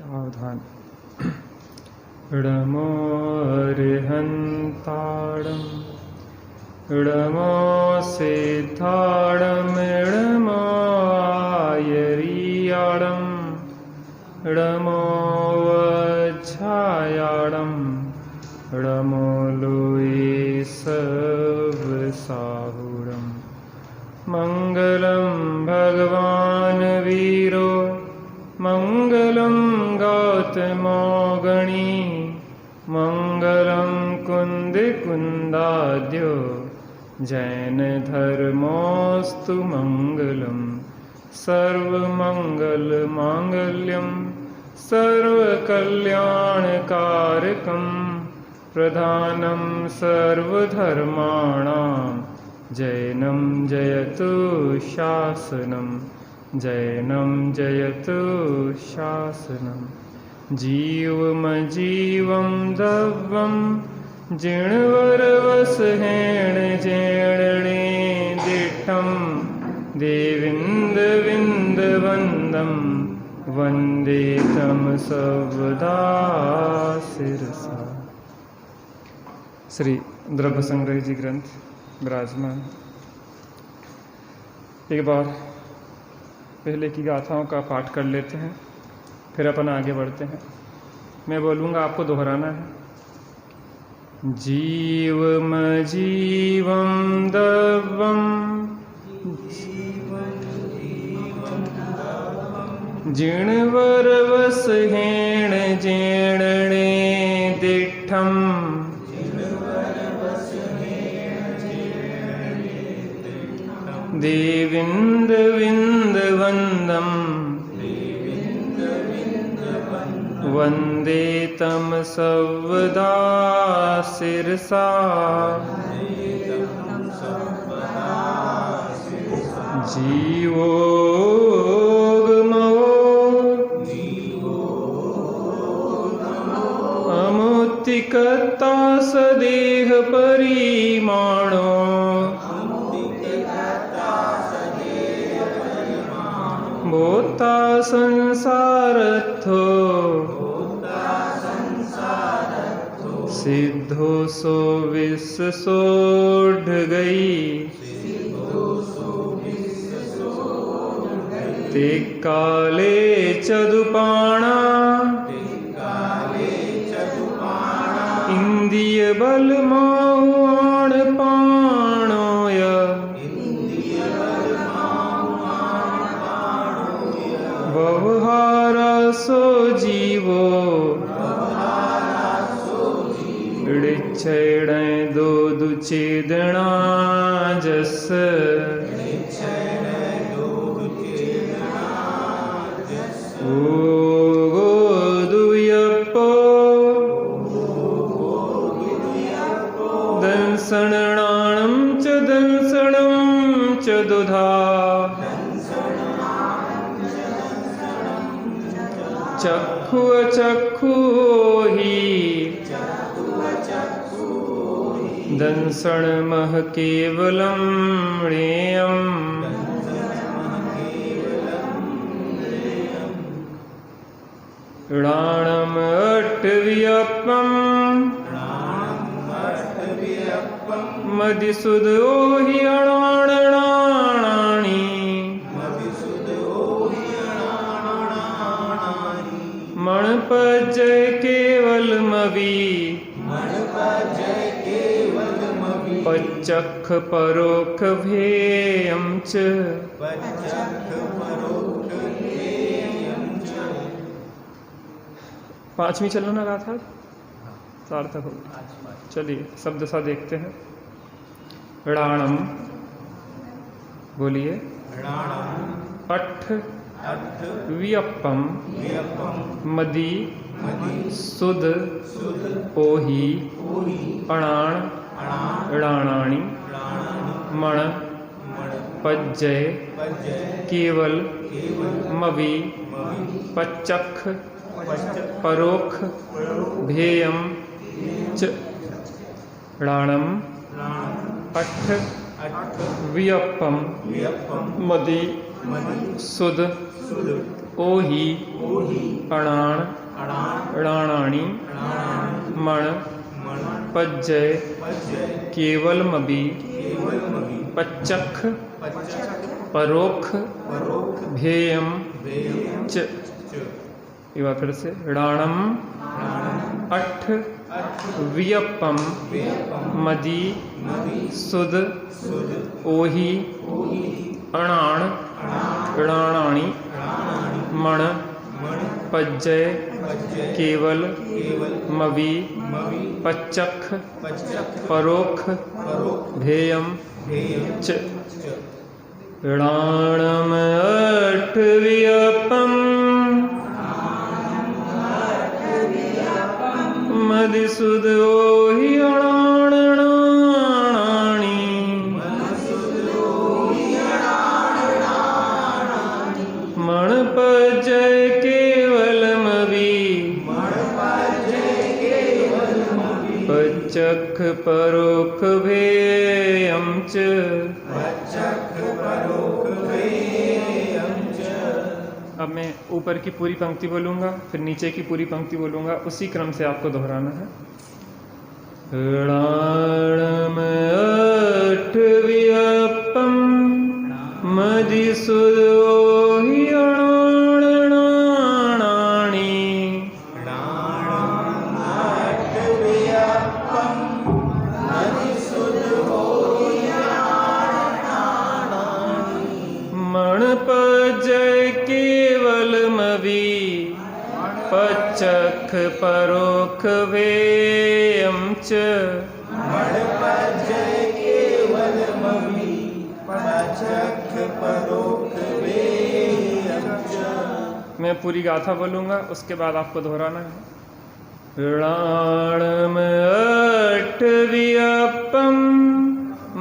सावधान। णमो अरिहन्ताणं णमो सिद्धाणं णमो आयर्याणं णमो वज्रायाणं णमो लोये सर्वसाहुरं। मङ्गलं भगवान् वीरो मङ्गलं गौतमो गणी मङ्गलं कुन्दाद्यो जैनधर्मोऽस्तु मङ्गलं। सर्वमङ्गलमाङ्गल्यं सर्वकल्याणकारकं प्रधानं सर्वधर्माणां जैनं जयतु शासनं जैनं जयतु शासनं। जीवमजीवं दव्वं जिणवरवसहेण जेणणे दिट्ठं देविन्दविन्दवन्दं वन्दे तं सर्वदा शिरसा। श्री द्रव्य संग्रह जी ग्रंथ विराजमान। एक बार पहले की गाथाओं का पाठ कर लेते हैं, फिर अपन आगे बढ़ते हैं। मैं बोलूँगा, आपको दोहराना है। जीवमजीवं दव्वं जिणवरवसहेण जेणणे दिट्ठं देविन्दविन्दवन्दं वन्दे तं सर्वदा शिरसा। जीवोऽगमो अमुक्तिकर्ता सदेह परिमाणो भोक्ता संसारस्थो सिद्धो सो विश्व सोढ़ गई ते काले चदुपाणा इंद्रिय बल माहुआण पाणोय व्यवहारा सो जीवो ऋक्षण दो दुचेदना जस ओ गोदुयप्पो दंसणाणं च दंसणं च दुधा चक्षु अचक्षु हि दंसणमः केवलं णेयम् णाणम् अट्टव्यपं मदिसुदो हि अणाणानि मणपजय केवलमवि पच्चख परोक्ष भेयं च पांचवी चलो ना गाथा सार्थक हो। चलिए शब्द सा देखते हैं। णाणम बोलिए। अट्ठ व्यपम मदि सुद ओहि अणाण णाणानि मण पज्जय केवल मवि पच्चख परोक्ष भेयम च। णाणम अट्ठ व्यपम मदि सुद ओहि अणाण णाणानि मण पज्जय केवलमभि पच्चख परोक्ष भेयम च। एक बार फिर से णाणम अठ वियप्पम मदि सुद ओहि अणाण णाणानि मण पज्जय केवल मवि पच्चख परोक्ष भेयम च। णाणम अठ वियप्पम मदिसुद ओहि अणाण णाणानि मण पज्जय केवलमवि पच्चख परोक्ष भेयम च। अब मैं ऊपर की पूरी पंक्ति बोलूँगा, फिर नीचे की पूरी पंक्ति बोलूँगा, उसी क्रम से आपको दोहराना है। णाणम अठ वियप्पम मदिसुद ओहि अणाण णाणानि मण पज्जय केवलमवि पच्चख परोक्ष भेयम च। मैं पूरी गाथा बोलूँगा, उसके बाद आपको दोहराना है। णाणम अठ वियप्पम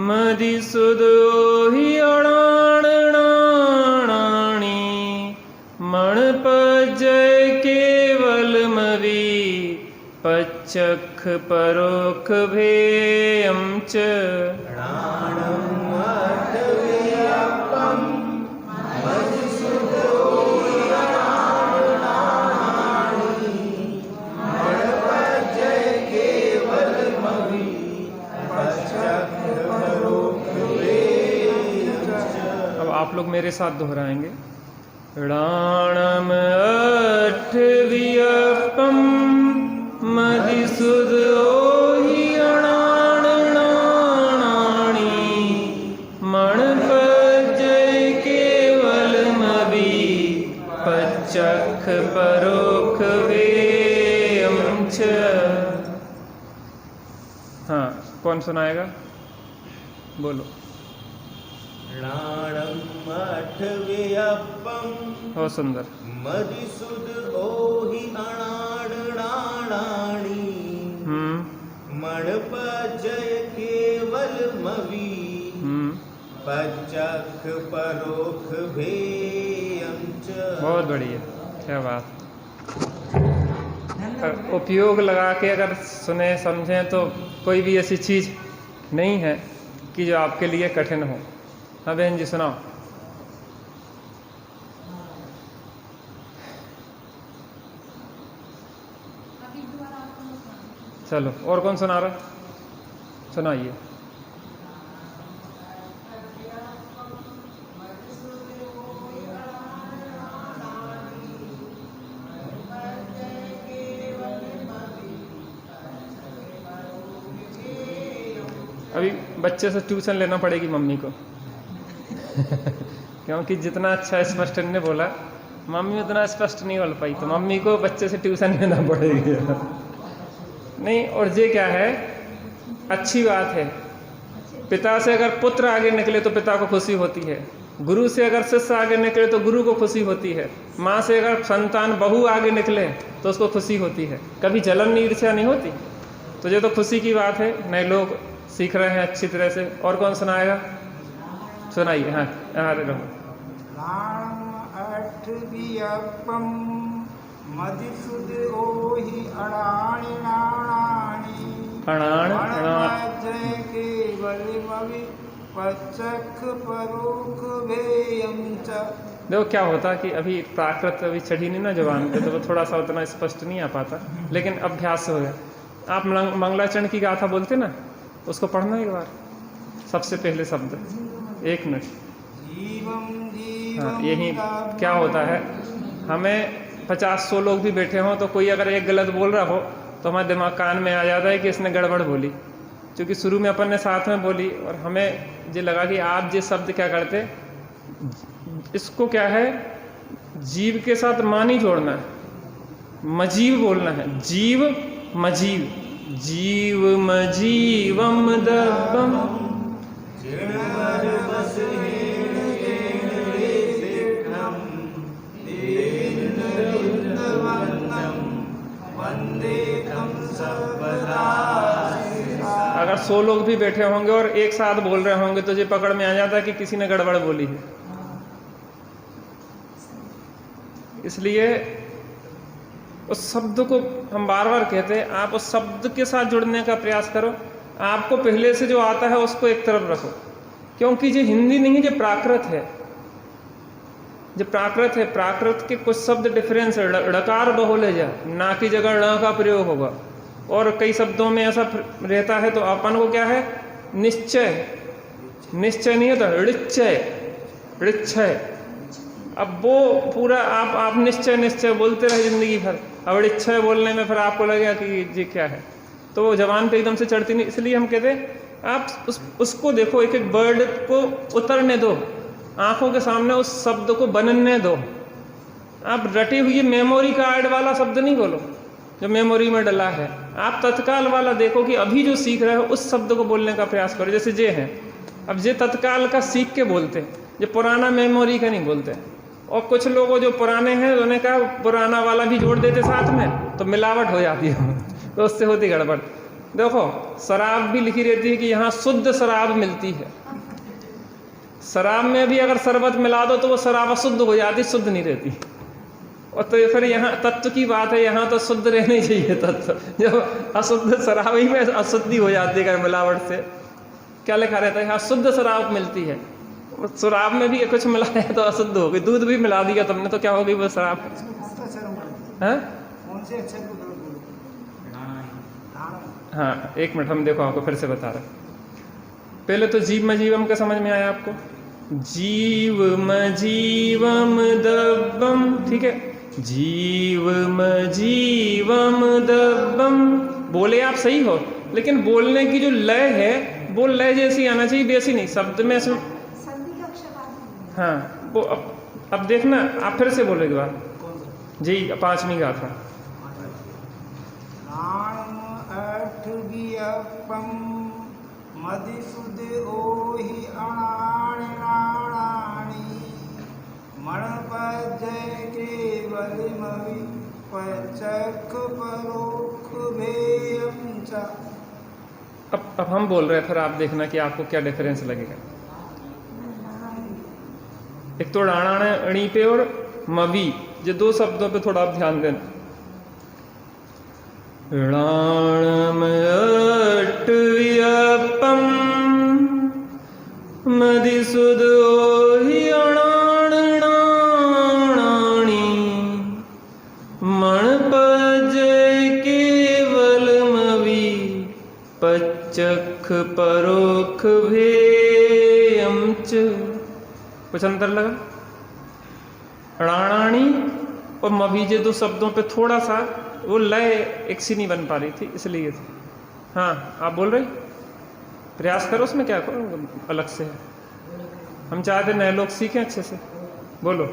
मदिसुद ओहि अणाण णाणानि मण पज्जय केवलमवि पच्चख परोक्ष भेयम च। अब आप लोग मेरे साथ दोहराएंगे। णाणम अठ वियप्पम मदिसुद ओहि अणाण णाणानि मण पज्जय केवलमवि पच्चख परोक्ष भेयम च। हाँ, कौन सुनाएगा? बोलो। णाणम अठ वियप्पम बहुत सुंदर। मदिसुद ओहि अणाण णाणानि मण पज्जय केवलमवि पच्चख परोक्ष भेयम च। बहुत बढ़िया, क्या बात। उपयोग लगा के अगर सुने समझें तो कोई भी ऐसी चीज़ नहीं है कि जो आपके लिए कठिन हो। हाँ बहन जी सुनाओ। चलो, और कौन सुना रहा? सुनाइए। अभी बच्चे से ट्यूशन लेना पड़ेगी मम्मी को क्योंकि जितना अच्छा स्पष्ट ने बोला, मम्मी उतना स्पष्ट नहीं बोल पाई, तो मम्मी को बच्चे से ट्यूशन लेना पड़ेगी नहीं। और ये क्या है, अच्छी बात है। पिता से अगर पुत्र आगे निकले तो पिता को खुशी होती है, गुरु से अगर शिष्य आगे निकले तो गुरु को खुशी होती है, माँ से अगर संतान बहू आगे निकले तो उसको खुशी होती है, कभी जलन ईर्ष्या नहीं होती। तो ये तो खुशी की बात है, नए लोग सीख रहे हैं अच्छी तरह से। और कौन सुनाएगा? सुनाइए। हाँ यहाँ रहो। अठ वियप्पम मदिसुद ओहि अणाण णाणानि अणाण पज्जय केवलमवि पच्चख परोक्ष भेयम च। देखो क्या होता कि अभी प्राकृत अभी चढ़ी नहीं ना जबान पे, तो वो थोड़ा सा उतना स्पष्ट नहीं आ पाता, लेकिन अभ्यास से हो गया। आप मंगलाचरण की गाथा बोलते ना, उसको पढ़ना एक बार, सबसे पहले शब्द 1 मिनट। हाँ, यही क्या होता है, हमें 50-100 लोग भी बैठे हों तो कोई अगर एक गलत बोल रहा हो तो हमारे दिमाग कान में आ जाता है कि इसने गड़बड़ बोली, क्योंकि शुरू में अपन ने साथ में बोली और हमें ये लगा कि आप जिस शब्द क्या करते, इसको क्या है, जीव के साथ मा नहीं जोड़ना है, मजीव बोलना है, जीव मजीव, जीव मजीवम दब्बम, अगर 100 लोग भी बैठे होंगे और एक साथ बोल रहे होंगे तो ये पकड़ में आ जाता है कि किसी ने गड़बड़ बोली है। इसलिए उस शब्द को हम बार बार कहते हैं, आप उस शब्द के साथ जुड़ने का प्रयास करो। आपको पहले से जो आता है उसको एक तरफ रखो, क्योंकि ये हिंदी नहीं है, ये प्राकृत है। जो प्राकृत है, प्राकृत के कुछ शब्द डिफरेंस है, ड़कार बहुल है, ना की जगह ण का प्रयोग होगा, और कई शब्दों में ऐसा रहता है। तो अपन को क्या है, निश्चय, निश्चय नहीं होता, ऋच्छय, ऋच्छय। अब वो पूरा आप निश्चय निश्चय बोलते रहे जिंदगी भर, अब ऋच्छय बोलने में फिर आपको लगेगा कि ये क्या है, तो वो जबान पे एकदम से चढ़ती नहीं। इसलिए हम कहते हैं आप उसको देखो, एक एक वर्ड को उतरने दो, आंखों के सामने उस शब्द को बनने दो। आप रटी हुई मेमोरी कार्ड वाला शब्द नहीं बोलो जो मेमोरी में डला है, आप तत्काल वाला देखो कि अभी जो सीख रहे हो उस शब्द को बोलने का प्रयास करो। जैसे जे है, अब जे तत्काल का सीख के बोलते हैं, जो पुराना मेमोरी का नहीं बोलते। और कुछ लोग जो पुराने हैं उन्होंने कहा पुराना वाला भी जोड़ देते साथ में, तो मिलावट हो जाती है, तो उससे होती गड़बड़। देखो शराब भी लिखी रहती है कि यहाँ शुद्ध शराब मिलती है, शराब में भी अगर शरबत मिला दो तो वो शराब अशुद्ध हो जाती, शुद्ध नहीं रहती। और तो फिर यहाँ तत्व की बात है, यहाँ तो शुद्ध रहना ही चाहिए तत्व, जब अशुद्ध शराब ही में अशुद्धि हो जाती है मिलावट से। क्या लिखा रहता है, यहाँ शुद्ध शराब मिलती है, शराब में भी कुछ मिला है तो अशुद्ध हो गई। दूध भी मिला दिया तुमने तो क्या हो गई वो शराब है। हाँ 1 मिनट, हम देखो आपको फिर से बता रहे। पहले तो जीव मजीवम का समझ में आया आपको, जीव मजीवम दब्बम, ठीक है, जीव मजीवम दब्बम। बोले आप सही हो, लेकिन बोलने की जो लय है वो लय जैसी आना चाहिए, वैसी नहीं। शब्द में हाँ वो अब देखना, आप फिर से बोलो एक बार जी, 5वीं गाथा। मदिसुद ओहि अणाणि नाणाणि, मणपजय केवल मवि पचक परोक्ष भेयं च। अब हम बोल रहे हैं, फिर आप देखना कि आपको क्या डिफरेंस लगेगा। एक तो ड़ाणाण अणी पे और मवी, ये 2 शब्दों पे थोड़ा आप ध्यान देना। णाणम अट्व्यपम मदिसुद ओहि अणाण नाणाणि, मणपजय केवल मवि पचख परोक्ष भेयं च। कुछ अंतर लगा? णाणाणी और मवीजे 2 शब्दों पे थोड़ा सा वो लय एक सी नहीं बन पा रही थी, इसलिए थी। हाँ आप बोल रहे, प्रयास करो, उसमें क्या करो, अलग से है। हम चाहते नए लोग सीखें अच्छे से, बोलो।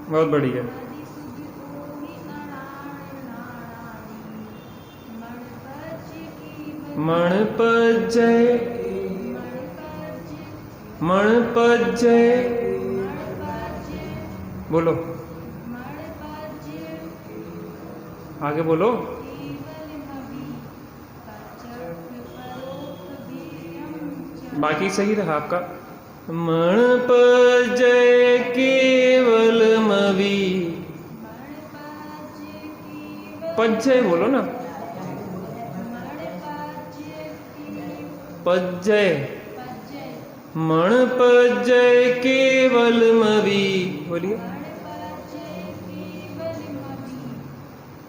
बहुत बढ़िया। मणपजय, मणपजय बोलो, आगे बोलो। बाकी सही रहा आपका। मणपजय केवल मवि, पज्जय बोलो ना, पज्जय मण पजय केवल मवि, बोलिए।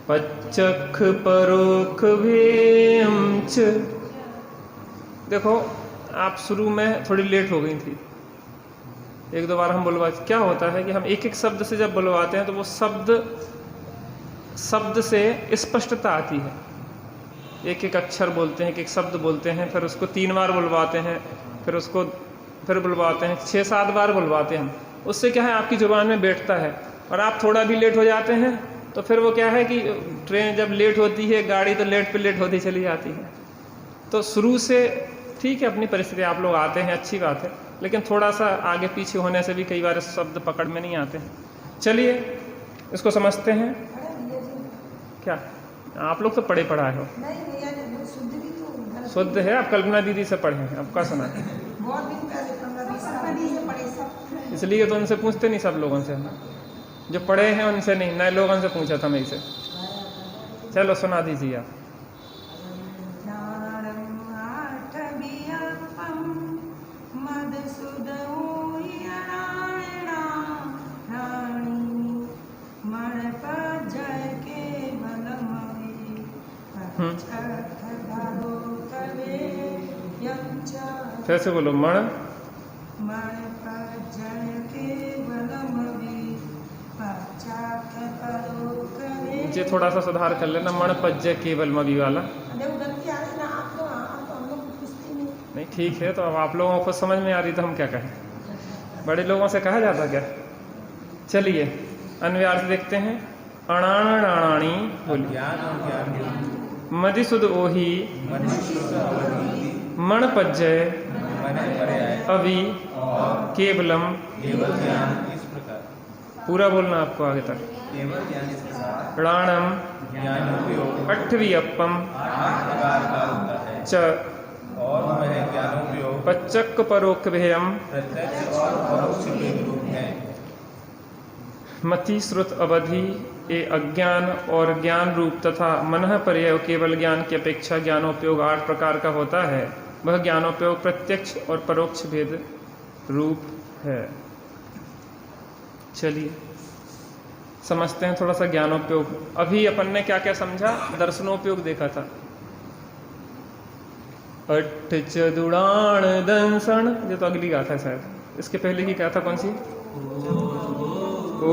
पच्चख परोख भेयम च। देखो आप शुरू में थोड़ी लेट हो गई थी, एक दो बार हम बुलवा। क्या होता है कि हम एक एक शब्द से जब बुलवाते हैं तो वो शब्द से स्पष्टता आती है। एक एक अक्षर बोलते हैं, एक एक शब्द बोलते हैं, फिर उसको 3 बार बुलवाते हैं, फिर उसको फिर बुलवाते हैं, 6-7 बार बुलवाते हैं हम। उससे क्या है आपकी जुबान में बैठता है। और आप थोड़ा भी लेट हो जाते हैं तो फिर वो क्या है कि ट्रेन जब लेट होती है, गाड़ी तो लेट पे लेट होती चली जाती है। तो शुरू से ठीक है, अपनी परिस्थिति आप लोग आते हैं, अच्छी बात है, लेकिन थोड़ा सा आगे पीछे होने से भी कई बार शब्द पकड़ में नहीं आते हैं। चलिए इसको समझते हैं। क्या आप लोग तो पढ़े पढ़ाए हो? शुद्ध है। आप कल्पना दीदी से पढ़े हैं, आपका सुना है, इसलिए तो उनसे पूछते नहीं, सब लोगों से। जो पढ़े हैं उनसे नहीं, नए लोगों से पूछा था मैं इसे। चलो सुना दीजिए आप। कैसे बोलो? मण ये थोड़ा सा सुधार कर लेना, मण पज्जय केवल मवि वाला। नहीं ठीक है, तो अब आप लोगों को समझ में आ रही तो हम क्या कहें, बड़े लोगों से कहा जाता क्या। चलिए अन्वयार से देखते हैं। अणाणाणी बोलिए। मदिसुद ओही मण पज्जय अवि केवलम। पूरा बोलना आपको आगे तक। प्राणम अठवी अप्पम च पच्चक परोक्ष भेयम मति श्रुत अवधि ए अज्ञान और ज्ञान रूप तथा मनः पर्याय केवल ज्ञान की अपेक्षा ज्ञानोपयोग 8 प्रकार का होता है। वह ज्ञानोपयोग प्रत्यक्ष और परोक्ष भेद रूप है। चलिए समझते हैं थोड़ा सा ज्ञानोपयोग। अभी अपन ने क्या क्या समझा, दर्शनोपयोग देखा था। अट्ठ चदुड़ान दंसन, ये तो अगली गाथा है शायद। इसके पहले की गाथा कौन सी? ओ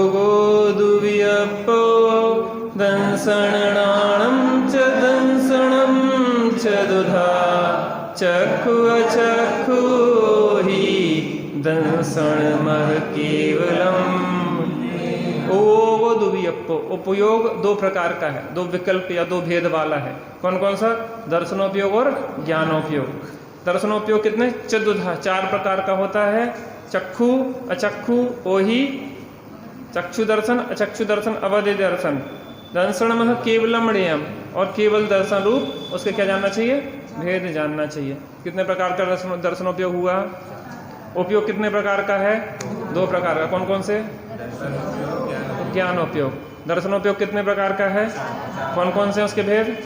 गो दुव्यपो दंसणाणम च दंसणम च दुधा चक्षु अचक्षु ही दंसणमः केवलम। ओ दुव्यपो, उपयोग 2 प्रकार का है, 2 विकल्प या 2 भेद वाला है। कौन कौन सा? दर्शनोपयोग और ज्ञानोपयोग। दर्शनोपयोग कितने? चतुधा, 4 प्रकार का होता है। चक्षु अचक्षु ओहि, चक्षु दर्शन अचक्षु दर्शन अवधि दर्शन। दर्शनमः केवलम णेयम, और केवल दर्शन रूप उसके क्या जानना चाहिए? भेद जानना चाहिए। कितने प्रकार का दर्शनोपयोग हुआ? उपयोग कितने प्रकार का है? 2 प्रकार का। कौन कौन से? ज्ञानोपयोग। दर्शनोपयोग कितने प्रकार का है? कौन कौन से उसके भेद?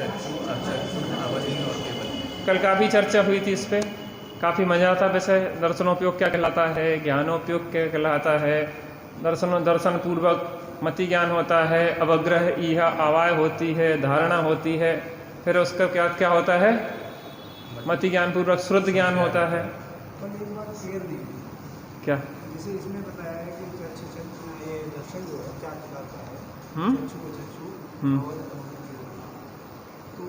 कल काफ़ी चर्चा हुई थी इस पे, काफ़ी मजा आता। वैसे दर्शनोपयोग क्या कहलाता है, ज्ञानोपयोग क्या कहलाता है? दर्शन पूर्वक मति ज्ञान होता है, अवग्रह इहा आवाय होती है, धारणा होती है, फिर उसका क्या क्या होता है? मति ज्ञान पूर्वक श्रुत ज्ञान होता है। क्या जैसे इसमें बताया है कि ये दर्शन जो है 4 प्रकार का है। तो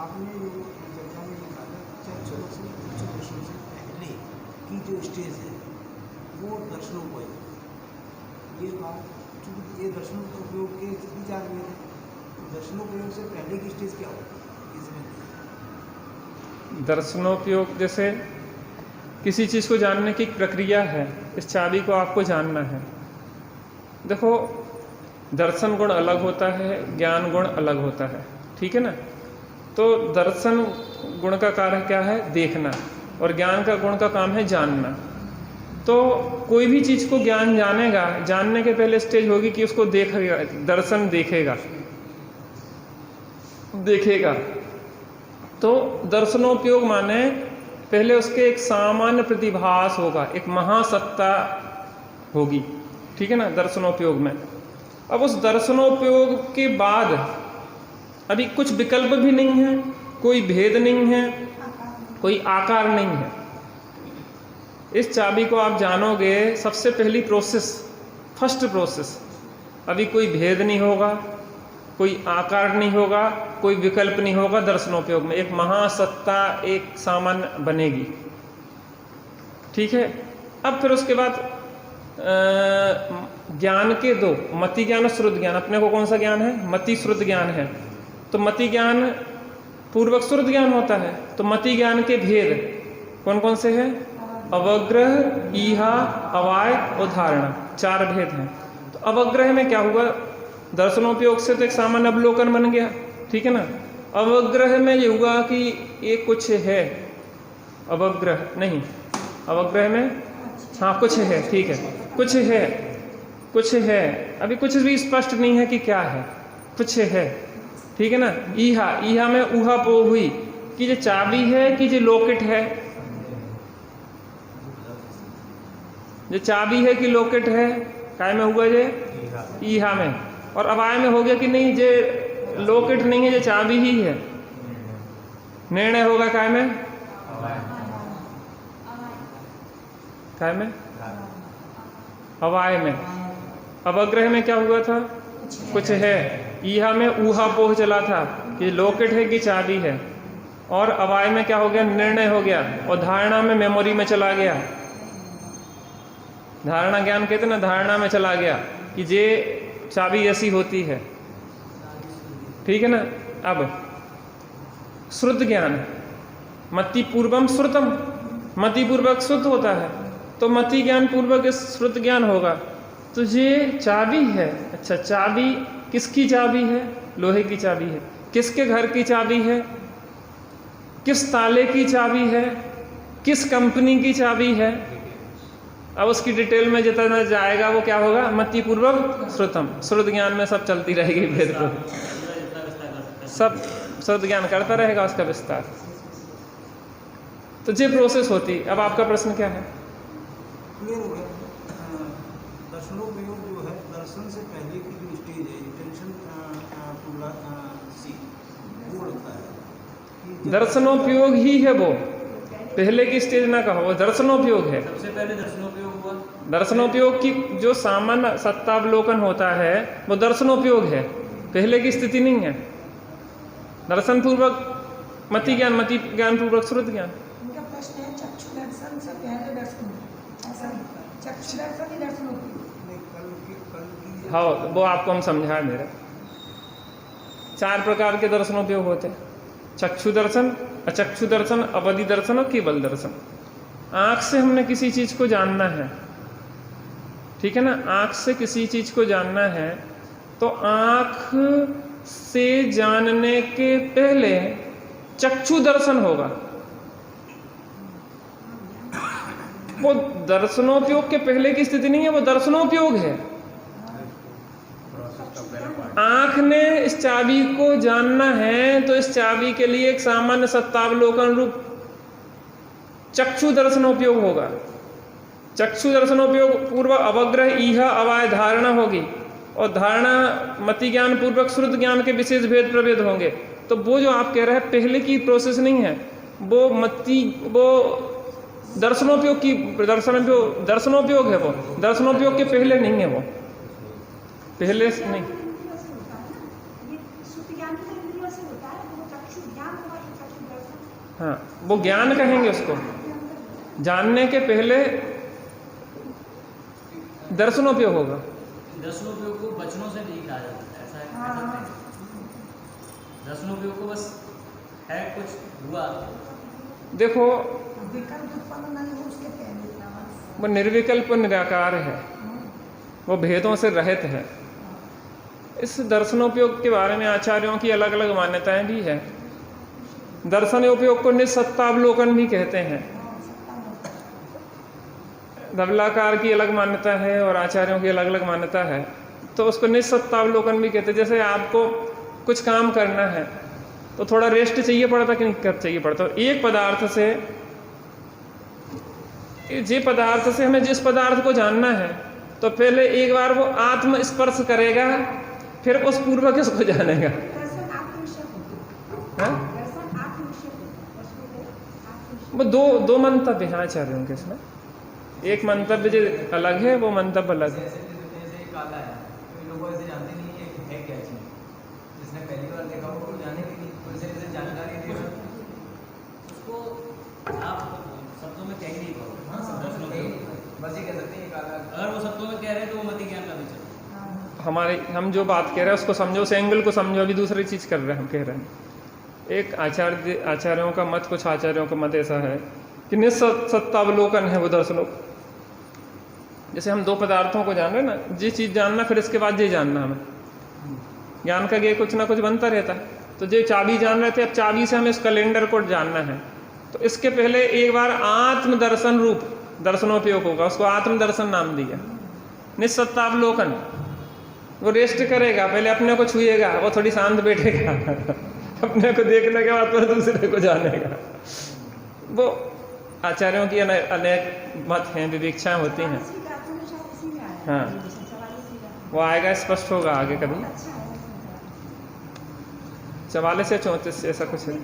आपने ये चर्चा में बताया चक्षु दर्शन से पहले की जो स्टेज है वो दर्शनोपयोग। ये बात चूँकि ये दर्शनोपयोग के 4 में है, तो दर्शनोपयोग से पहले की स्टेज क्या होगी इसमें? दर्शनोपयोग जैसे किसी चीज़ को जानने की प्रक्रिया है, इस चाबी को आपको जानना है। देखो दर्शन गुण अलग होता है, ज्ञान गुण अलग होता है, ठीक है ना। तो दर्शन गुण का कार्य क्या है? देखना, और ज्ञान का गुण का काम है जानना। तो कोई भी चीज़ को ज्ञान जानेगा, जानने के पहले स्टेज होगी कि उसको देखेगा, दर्शन देखेगा। तो दर्शनोपयोग माने पहले उसके एक सामान्य प्रतिभास होगा, एक महासत्ता होगी, ठीक है ना, दर्शनोपयोग में। अब उस दर्शनोपयोग के बाद अभी कुछ विकल्प भी नहीं है, कोई भेद नहीं है, कोई आकार नहीं है। इस चाबी को आप जानोगे सबसे पहली प्रोसेस, फर्स्ट प्रोसेस, अभी कोई भेद नहीं होगा, कोई आकार नहीं होगा, कोई विकल्प नहीं होगा। दर्शनोपयोग में एक महासत्ता, एक सामान्य बनेगी, ठीक है। अब फिर उसके बाद ज्ञान के दो, मति ज्ञान और श्रुत ज्ञान। अपने को कौन सा ज्ञान है? मति श्रुत ज्ञान है। तो मति ज्ञान पूर्वक श्रुत ज्ञान होता है। तो मति ज्ञान के भेद कौन कौन से हैं? अवग्रह, ईहा, अवाय और धारणा, 4 भेद हैं। तो अवग्रह में क्या हुआ? दर्शनोपयोग से तो एक सामान्य अवलोकन बन गया, ठीक है ना। अवग्रह में ये हुआ कि ये कुछ है, अवग्रह नहीं, अवग्रह में हाँ कुछ है, ठीक है, कुछ है, कुछ है, अभी कुछ भी स्पष्ट नहीं है कि क्या है, कुछ है, ठीक है ना। ईहा, ईहा में ऊहा पो हुई कि ये चाबी है कि ये लॉकेट है, ये चाबी है कि लॉकेट है, काय में हुआ ये? ईहा में। और अवाय में हो गया कि नहीं, ये लॉकेट नहीं है, ये चाबी ही है। निर्णय होगा काय में? काय में? अवाय में। अवग्रह में क्या हुआ था? कुछ है। ईहा में ऊहा पोह चला था कि लॉकेट है कि चाबी है। और अवाय में क्या हो गया? निर्णय हो गया। और धारणा में मेमोरी में चला गया, धारणा ज्ञान कहते ना, धारणा में चला गया कि ये चाबी ऐसी होती है, ठीक है ना। अब श्रुत ज्ञान, मति पूर्वम श्रुतम, मति पूर्वक श्रुत होता है, तो मति ज्ञान पूर्वक श्रुत ज्ञान होगा। तो ये चाबी है। अच्छा, चाबी किसकी चाबी है? लोहे की चाबी है। किसके घर की चाबी है? किस ताले की चाबी है? किस कंपनी की चाबी है? अब उसकी डिटेल में जितना जाएगा वो क्या होगा? मति पूर्वक श्रुतम। श्रुत ज्ञान में सब चलती रहेगी, भेद को सब श्रुत ज्ञान करता रहेगा उसका विस्तार। तो ये प्रोसेस होती। अब आपका प्रश्न क्या है? क्लियर हो गया। दर्शनोपयोग जो है, दर्शन से पहले की जो स्टेज है, इंटेंशन सी, वो लगता है दर्शनोपयोग ही है वो, पहले की स्टेज ना कहो, वो दर्शनोपयोग है। सबसे पहले दर्शनोपयोग हुआ। दर्शनोपयोग की जो सामान्य सत्तावलोकन होता है वो दर्शनोपयोग है, पहले की स्थिति नहीं है। दर्शन पूर्वक मति ज्ञान, मति ज्ञान पूर्वक श्रुत ज्ञान। उनका प्रश्न है चक्षु दर्शन से पहले दर्शन, ऐसा नहीं, चक्षु दर्शन ही दर्शन होती है। हाँ, वो आपको हम समझाए मेरे। 4 प्रकार के दर्शनोपयोग होते हैं: चक्षु दर्शन, अचक्षु दर्शन, अवधि दर्शन और केवल दर्शन। आँख से हमने किसी चीज़ को जानना है, ठीक है ना। आँख से किसी चीज़ को जानना है तो आँख से जानने के पहले चक्षु दर्शन होगा। वो दर्शनोपयोग के पहले की स्थिति नहीं है, वो दर्शनोपयोग है। आँख ने इस चाबी को जानना है तो इस चाबी के लिए एक सामान्य सत्तावलोकन रूप चक्षु दर्शनोपयोग होगा। चक्षु दर्शनोपयोग पूर्व अवग्रह, ईहा, अवाय, धारणा होगी। और धारणा मति ज्ञान पूर्वक श्रुत ज्ञान के विशेष भेद प्रभेद होंगे। तो वो जो आप कह रहे हैं पहले की प्रोसेस नहीं है, वो वो दर्शनोपयोग की दर्शनोपयोग है। वो दर्शनोपयोग के पहले नहीं है, वो पहले नहीं। हाँ, वो ज्ञान कहेंगे उसको। जानने के पहले दर्शनोपयोग होगा। दर्शनोपयोग को वचनों से नहीं कहा जाता, ऐसा है। दर्शनोपयोग को बस है कुछ हुआ। देखो, विकल्प उत्पन्न नहीं हो उसके पहले वो निर्विकल्प निराकार है, वो भेदों से रहित है। इस दर्शनोपयोग के बारे में आचार्यों की अलग अलग मान्यताएं भी है। दर्शनोपयोग को निस्सत्तावलोकन भी कहते हैं। धवलाकार की अलग मान्यता है और आचार्यों की अलग अलग मान्यता है। तो उसको निस्सत्तावलोकन भी कहते हैं। जैसे आपको कुछ काम करना है तो थोड़ा रेस्ट चाहिए पड़ता कि नहीं चाहिए पड़ता। एक पदार्थ से जे पदार्थ से हमें जिस पदार्थ को जानना है तो पहले एक बार वो आत्म स्पर्श करेगा, फिर उस पूर्वक इसको जानेगा। दर्शन आत्मविषय होता है। हाँ? दर्शन आत्मविषय होता है। उसमें आत्मविषय वो दो मंतव्य हैं आचार्यों के इसमें। एक मंतव्य जो अलग है, वो मंतव्य अलग है। जैसे काला है, तो लोग ऐसे जानते नहीं है क्या चीज। जिसने पहली बार देखा वो जाने की नहीं, तो जैसे जानकारी देगा उसको आप शब्दों में कह ही नहीं पाओगे। हाँ, शब्दों में बस ये कह सकते हैं काला। अगर वो शब्दों में कह रहे हैं तो वो मति ज्ञान का विचार। हम जो बात कह रहे हैं उसको समझो, उस एंगल को समझो। अभी दूसरी चीज कर रहे हैं, हम कह रहे हैं एक आचार्यों का मत, कुछ आचार्यों का मत ऐसा है कि निस्सत्तावलोकन है वो दर्शनों। जैसे हम दो पदार्थों को जान रहे हैं ना, ये चीज जानना फिर इसके बाद ये जानना, हमें ज्ञान का ये कुछ ना कुछ बनता रहता है। तो जो चाबी जान रहे थे, अब चाबी से हमें इस कैलेंडर को जानना है, तो इसके पहले एक बार आत्म दर्शन रूप दर्शनोपयोग होगा, उसको आत्म दर्शन नाम दिया। निस्सत्तावलोकन, वो रेस्ट करेगा, पहले अपने को छुएगा, वो थोड़ी शांत बैठेगा अपने को देखने के बाद फिर दूसरे को जानेगा। वो आचार्यों की अनेक मत हैं, विवेक्षाएं होती हैं। हाँ, वो आएगा, स्पष्ट होगा आगे कभी। 44 से 34 ऐसा कुछ है,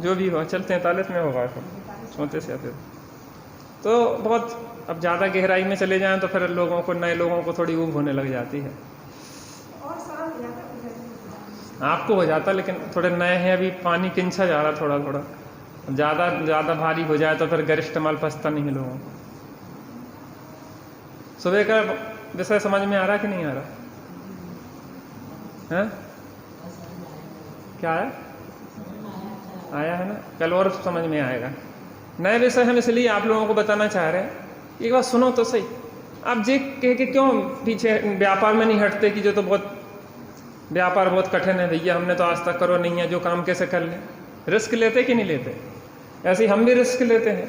जो भी हो। चल 43 में होगा, 34 या फिर तो बहुत। अब ज़्यादा गहराई में चले जाएं तो फिर लोगों को, नए लोगों को थोड़ी ऊब होने लग जाती है। आपको हो जाता, लेकिन थोड़े नए हैं, अभी पानी किंचा जा रहा थोड़ा थोड़ा। ज़्यादा भारी हो जाए तो फिर गरिष्ठ माल पछता नहीं है लोगों को। सुबह का विषय समझ में आ रहा कि नहीं आ रहा है? क्या है? आया है ना? कल और समझ में आएगा। नए विषय हम इसलिए आप लोगों को बताना चाह रहे हैं। एक बात सुनो तो सही। आप जे कह के क्यों पीछे व्यापार में नहीं हटते कि जो तो बहुत व्यापार बहुत कठिन है भैया, हमने तो आज तक करो नहीं है, जो काम कैसे कर लें? रिस्क लेते कि नहीं लेते? ऐसे ही हम भी रिस्क लेते हैं।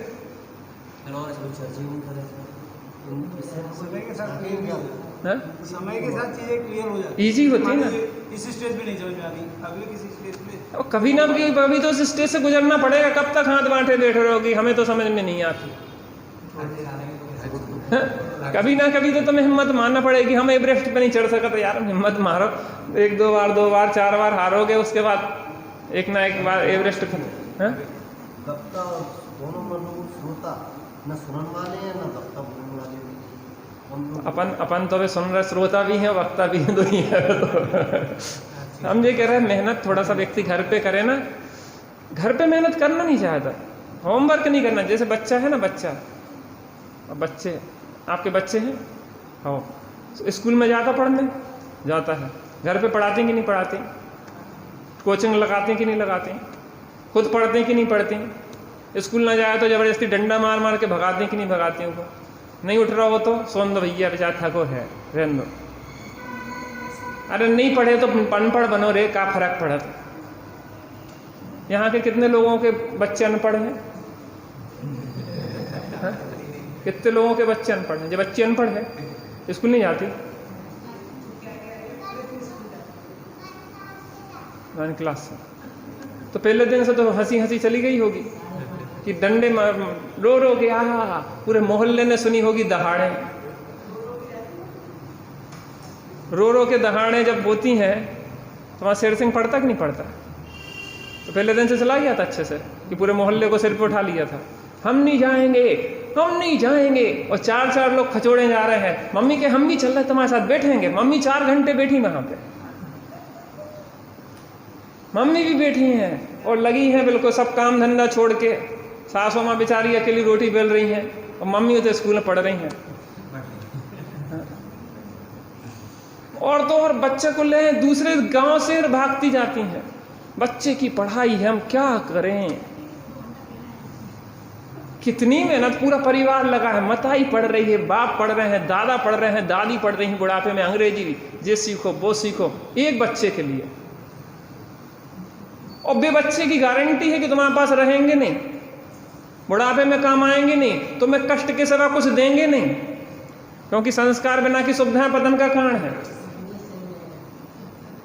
समय के साथ चीजें क्लियर हो जाती ईजी होती है ना। इस स्टेज पे नहीं समझ में आती, अगले किसी स्टेज पे और कभी ना कभी तो उस स्टेज से गुजरना पड़ेगा। कब तक हाथ बांटे बैठ रहोगी? हमें तो समझ में नहीं आती। कभी ना कभी तो तुम्हें हिम्मत मारना पड़ेगी। हम एवरेस्ट पे नहीं चढ़ सकते यार, हिम्मत मारो। 1 2 बार 2 बार 4 बार हारोगे, उसके बाद एक ना एक बार एवरेस्ट है। अपन तो वे सुन रहे, श्रोता भी हैं, वक्ता भी हैं, दो ही है। हम ये कह रहे हैं मेहनत थोड़ा सा व्यक्ति घर पे करे ना। घर पे मेहनत करना नहीं चाहता, होमवर्क नहीं करना। जैसे बच्चा है ना, बच्चे आपके बच्चे हैं, हाँ, स्कूल में जाता पढ़ने जाता है, घर पे पढ़ाते कि नहीं पढ़ाते? कोचिंग लगाते कि नहीं लगाते? खुद पढ़ते कि नहीं पढ़ते? स्कूल ना जाए तो ज़बरदस्ती डंडा मार मार के भगाते कि नहीं भगाते? उनको नहीं उठ रहा हो तो सोन दो भैया, बेचारा थको है, रहने दो। अरे नहीं पढ़े तो अनपढ़ बनो रे, क्या फर्क पड़ा? यहाँ के कितने लोगों के बच्चे अनपढ़ हैं? हाँ? कितने लोगों के बच्चे अनपढ़ हैं? जो बच्चे अनपढ़ हैं स्कूल नहीं जाती, 9 क्लास से, तो पहले दिन से तो हंसी हंसी चली गई होगी कि डंडे रो रो के पूरे मोहल्ले ने सुनी होगी दहाड़े, रो रो के दहाड़े जब होती हैं तो वहाँ शेर सिंह पढ़ता कि नहीं पढ़ता? तो पहले दिन से चला गया था अच्छे से कि पूरे मोहल्ले को सिर पे उठा लिया था, हम नहीं जाएंगे, हम नहीं जाएंगे। और 4 लोग खचोड़े जा रहे हैं, मम्मी के हम भी चल रहे तुम्हारे साथ, बैठेंगे। मम्मी 4 घंटे बैठी वहां पे, मम्मी भी बैठी हैं और लगी हैं बिल्कुल सब काम धंधा छोड़ के। सासू माँ बेचारी अकेली रोटी बेल रही हैं और मम्मी तो स्कूल में पढ़ रही हैं। और तो और बच्चे को ले दूसरे गांव से भागती जाती हैं, बच्चे की पढ़ाई है, हम क्या करें? कितनी मेहनत, पूरा परिवार लगा है, मताई पढ़ रही है, बाप पढ़ रहे हैं, दादा पढ़ रहे हैं, दादी पढ़ रही हैं, बुढ़ापे में अंग्रेजी ये सीखो वो सीखो, एक बच्चे के लिए। और बे बच्चे की गारंटी है कि तुम्हारे पास रहेंगे नहीं, बुढ़ापे में काम आएंगे नहीं, तुम्हें कष्ट के सिवा कुछ देंगे नहीं, क्योंकि संस्कार बिना की सुविधाएं पतन का कारण है।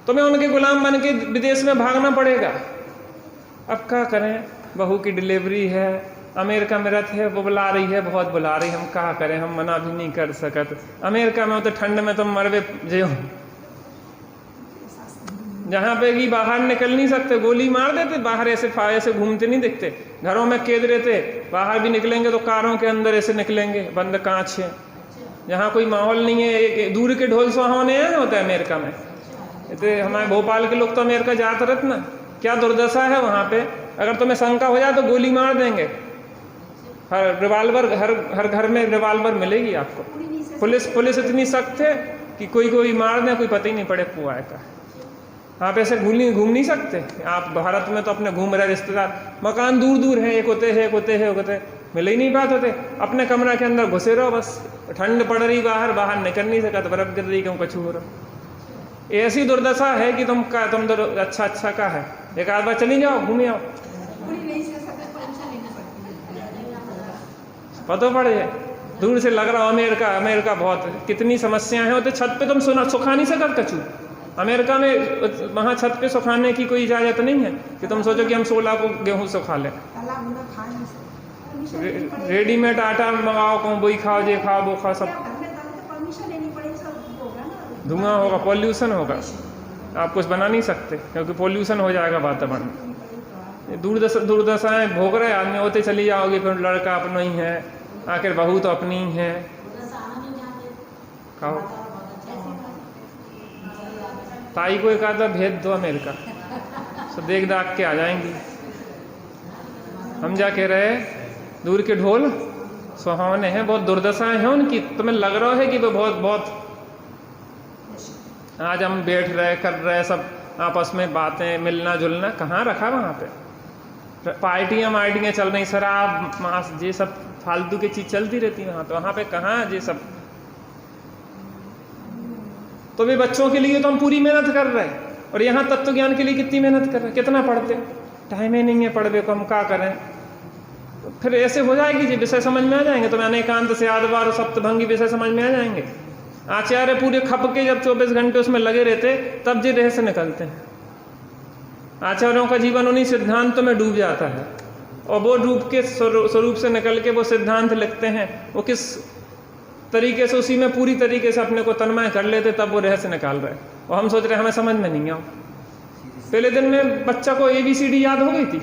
तुम्हें उनके गुलाम बन के विदेश में भागना पड़ेगा। अब क्या करें, बहू की डिलीवरी है, अमेरिका में रहते है, वो बुला रही है, बहुत बुला रही है, हम क्या करें, हम मना भी नहीं कर सकते। अमेरिका में तो ठंड में तुम मरवे जो जहाँ पे कि बाहर निकल नहीं सकते, गोली मार देते, बाहर ऐसे फायर से घूमते नहीं दिखते, घरों में कैद रहते, बाहर भी निकलेंगे तो कारों के अंदर ऐसे निकलेंगे, बंद कांच है, जहाँ कोई माहौल नहीं है, एक दूर के ढोल सुहावने हैं होता है अमेरिका में। तो हमारे भोपाल के लोग तो अमेरिका जाते रहते ना, क्या दुर्दशा है वहाँ पे, अगर तुम्हें शंका हो जाए तो गोली मार देंगे, हर रिवाल्वर हर घर में रिवाल्वर मिलेगी आपको। पुलिस इतनी सख्त है कि कोई मार दे, कोई पता ही नहीं पड़े पुआ का। आप ऐसे घूम नहीं सकते। आप भारत में तो अपने घूम रहे रिश्तेदार, मकान दूर दूर है, एक होते हैं मिल ही नहीं बात होते, अपने कमरा के अंदर घुसे रहो बस, ठंड पड़ रही बाहर निकल नहीं सका, तो बर्फ गिर रही, क्यों कछू हो रहा। ऐसी दुर्दशा है कि तुम अच्छा का है, एक आध बार चली जाओ, घूमे आओ, पता पड़ जाए। दूर से लग रहा अमेरिका बहुत कितनी समस्याएं हैं, तो छत पे तुम सुखा नहीं सकते कछू। अमेरिका में वहाँ छत पे सुखाने की कोई इजाज़त नहीं है कि तुम सोचो कि हम 16 को गेहूँ सुखा लें। रेडीमेड आटा मंगाओ, कहूँ वही खाओ, ये खाओ वो खाओ, सब धुआं होगा, पॉल्यूशन होगा, आप कुछ बना नहीं सकते क्योंकि पॉल्यूशन हो जाएगा वातावरण। दुर्दशाएं भोग रहे आदमी, होते चली जाओगे, फिर लड़का अपना ही है, आखिर बहू तो अपनी ही है, खाओ। ताई को एक आधा भेज दो अमेरिका, तो देख दाख के आ जाएंगी। हम जा कह रहे दूर के ढोल सुहावने हैं, बहुत दुर्दशाएं हैं उनकी, तुम्हें लग रहा है कि वो बहुत आज हम बैठ रहे कर रहे सब आपस में बातें, मिलना जुलना कहाँ रखा वहाँ पे, पार्टियाँ चल रही, शराब मांस ये सब फालतू की चीज़ चलती रहती है वहाँ पे कहाँ ये सब। तो भी बच्चों के लिए तो हम पूरी मेहनत कर रहे हैं, और यहाँ तत्व ज्ञान के लिए कितनी मेहनत कर रहे हैं, कितना पढ़ते, टाइम ही नहीं है पढ़ने को, हम क्या करें। तो फिर ऐसे हो जाएगी जी, विषय समझ में आ जाएंगे, तो अनेकांत से आद्वार सप्तभंगी विषय समझ में आ जाएंगे। आचार्य पूरे खप के जब 24 घंटे उसमें लगे रहते, तब ये रहस्य निकलते हैं। आचार्यों का जीवन उन्हीं सिद्धांतों में डूब जाता है, और वो डूब के स्वरूप से निकल के वो सिद्धांत लिखते हैं, वो किस तरीके से उसी में पूरी तरीके से अपने को तन्मय कर लेते, तब वो रहस्य निकाल रहे। और हम सोच रहे हमें समझ में नहीं आओ। पहले दिन में बच्चा को ABCD याद हो गई थी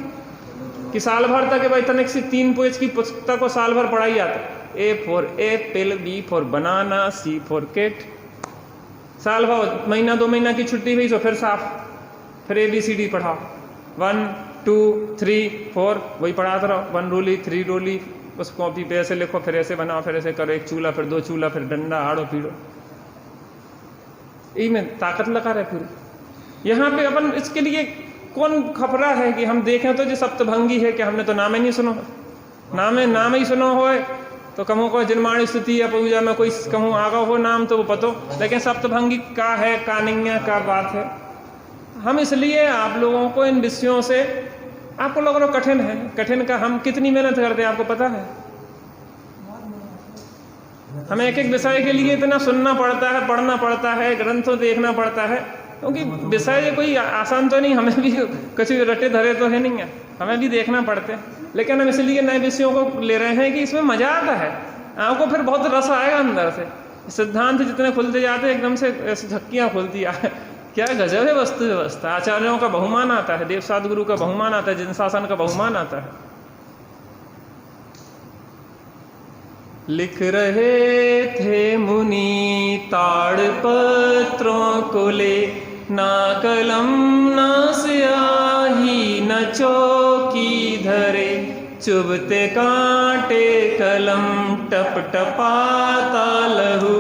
कि साल भर तक भाई तनिक सी 3 पेज की पुस्तक को साल भर पढ़ाई जाता, A for apple, B for banana, C for cat. साल भर महीना 2 महीना की छुट्टी हुई तो फिर साफ, फिर ABCD पढ़ाओ, 1 2 3 4 वही पढ़ाते रहो, 1 रोली 3 रोली, उस कॉपी पे ऐसे लिखो, फिर ऐसे बनाओ, फिर ऐसे करो, एक चूल्हा फिर 2 चूल्हा, फिर डंडा आड़ो पीड़ो, यही में ताकत लगा रहे पूरी। यहाँ पे अपन इसके लिए कौन खपरा है कि हम देखें तो जो सप्तभंगी है, कि हमने तो नाम ही नहीं सुनो, नाम ही सुनो हो, तो कहूँ को जिनमाणी स्तुति या पूजा में कोई कहूँ आगा हो नाम तो वो पतो, लेकिन सप्तभंगी का है, का नहीं है, का बात है। हम इसलिए आप लोगों को इन विषयों से, आपको लग रहा कठिन है, कठिन का हम कितनी मेहनत करते हैं आपको पता है। हमें एक विषय के लिए इतना सुनना पड़ता है, पढ़ना पड़ता है, ग्रंथों देखना पड़ता है, क्योंकि विषय कोई आसान तो नहीं, हमें भी कुछ रटे धरे तो है नहीं है, हमें भी देखना पड़ते हैं। लेकिन हम इसलिए नए विषयों को ले रहे हैं कि इसमें मजा आता है, आपको फिर बहुत रस आएगा अंदर से। सिद्धांत जितने खुलते जाते हैं एकदम से ऐसी झक्कियाँ खुलती है, क्या गजब है वस्तु व्यवस्था। आचार्यों का बहुमान आता है, देव सदगुरु का बहुमान आता है, जिन शासन का बहुमान आता है। लिख रहे थे मुनि ताड़पत्रों को ले, ना कलम ना स्याही न चौकी धरे, चुभते कांटे कलम टप टपाता लहू,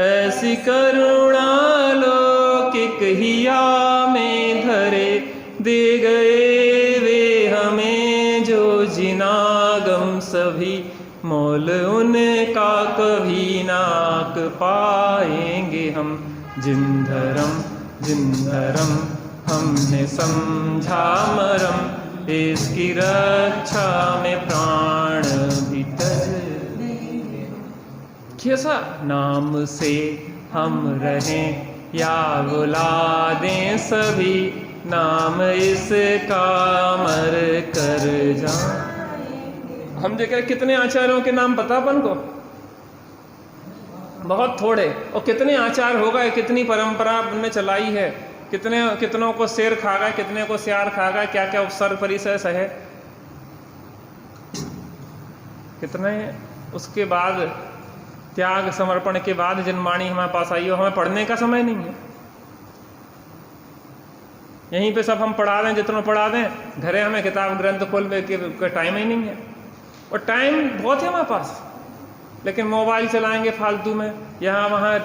ऐसी करुणा लौकिक हिया में धरे, दे गए वे हमें जो जिनागम सभी, मोल उनका कभी नाक पाएंगे हम। जिन धर्म हमने समझा मरम, इसकी रक्षा में प्राण भी तज देंगे। कैसा नाम से हम रहें या बुला दें सभी, नाम इसका मर कर जाएं। हम जो कह कितने आचार्यों के नाम पता अपन को? बहुत थोड़े। और कितने आचार हो गए, कितनी परंपरा ने चलाई है, कितनों को शेर खा गए, कितने को सियार खा गए, क्या क्या उपसर्ग परिसर सहे, कितने। उसके बाद त्याग समर्पण के बाद जनवाणी हमारे पास आई हो, हमें पढ़ने का समय नहीं है। यहीं पे सब हम पढ़ा दें, जितना पढ़ा दें, घरे हमें किताब ग्रंथ खोल के टाइम ही नहीं है। और टाइम बहुत है हमारे पास, लेकिन मोबाइल चलाएंगे फालतू में, यहाँ वहाँ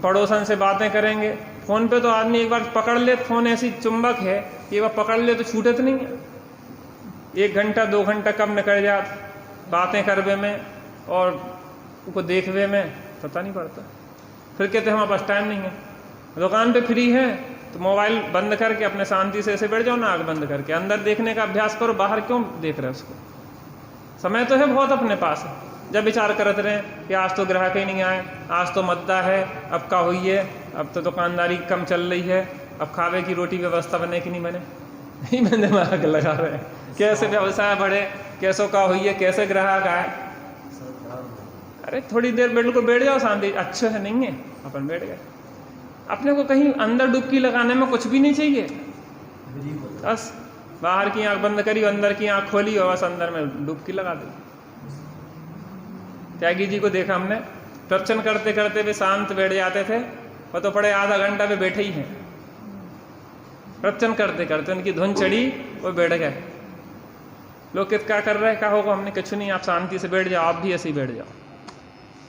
पड़ोसन से बातें करेंगे। फ़ोन पे तो आदमी एक बार पकड़ ले, फ़ोन ऐसी चुंबक है कि एक बार पकड़ ले तो छूटत नहीं है। 1 घंटा 2 घंटा कब निकल जात बातें करवे में और उनको देखवे में पता नहीं पड़ता। फिर कहते हमारे पास टाइम नहीं है। दुकान पे फ्री है तो मोबाइल बंद करके अपने शांति से ऐसे बैठ जाओ ना, आग बंद करके अंदर देखने का अभ्यास करो, बाहर क्यों देख रहे हो उसको? समय तो है बहुत अपने पास। जब विचार करते रहे कि आज तो ग्राहक ही नहीं आए, आज तो मद्दा है, अब का हुई है, अब तो दुकानदारी कम चल रही है, अब खावे की रोटी व्यवस्था बने कि नहीं बने, यही में दिमाग लगा रहे हैं। कैसे व्यवसाय बढ़े, कैसो का हुई है, कैसे ग्राहक आए। अरे थोड़ी देर बिल्कुल बैठ जाओ शांति, अच्छा है नहीं है, अपन बैठ गए। अपने को कहीं अंदर डुबकी लगाने में कुछ भी नहीं चाहिए, बस बाहर की आंख बंद करी, अंदर की आंख खोली और बस अंदर में डुबकी लगा दी। त्यागी जी को देखा हमने, प्रवचन करते करते वे शांत बैठ जाते थे, वो तो पड़े आधा घंटा पे बैठे ही हैं। प्रवचन करते करते उनकी धुन चढ़ी, वो बैठ गए। लोग क्या कर रहे हैं, क्या होगा? हमने कुछ नहीं, आप शांति से बैठ जाओ, आप भी ऐसे ही बैठ जाओ।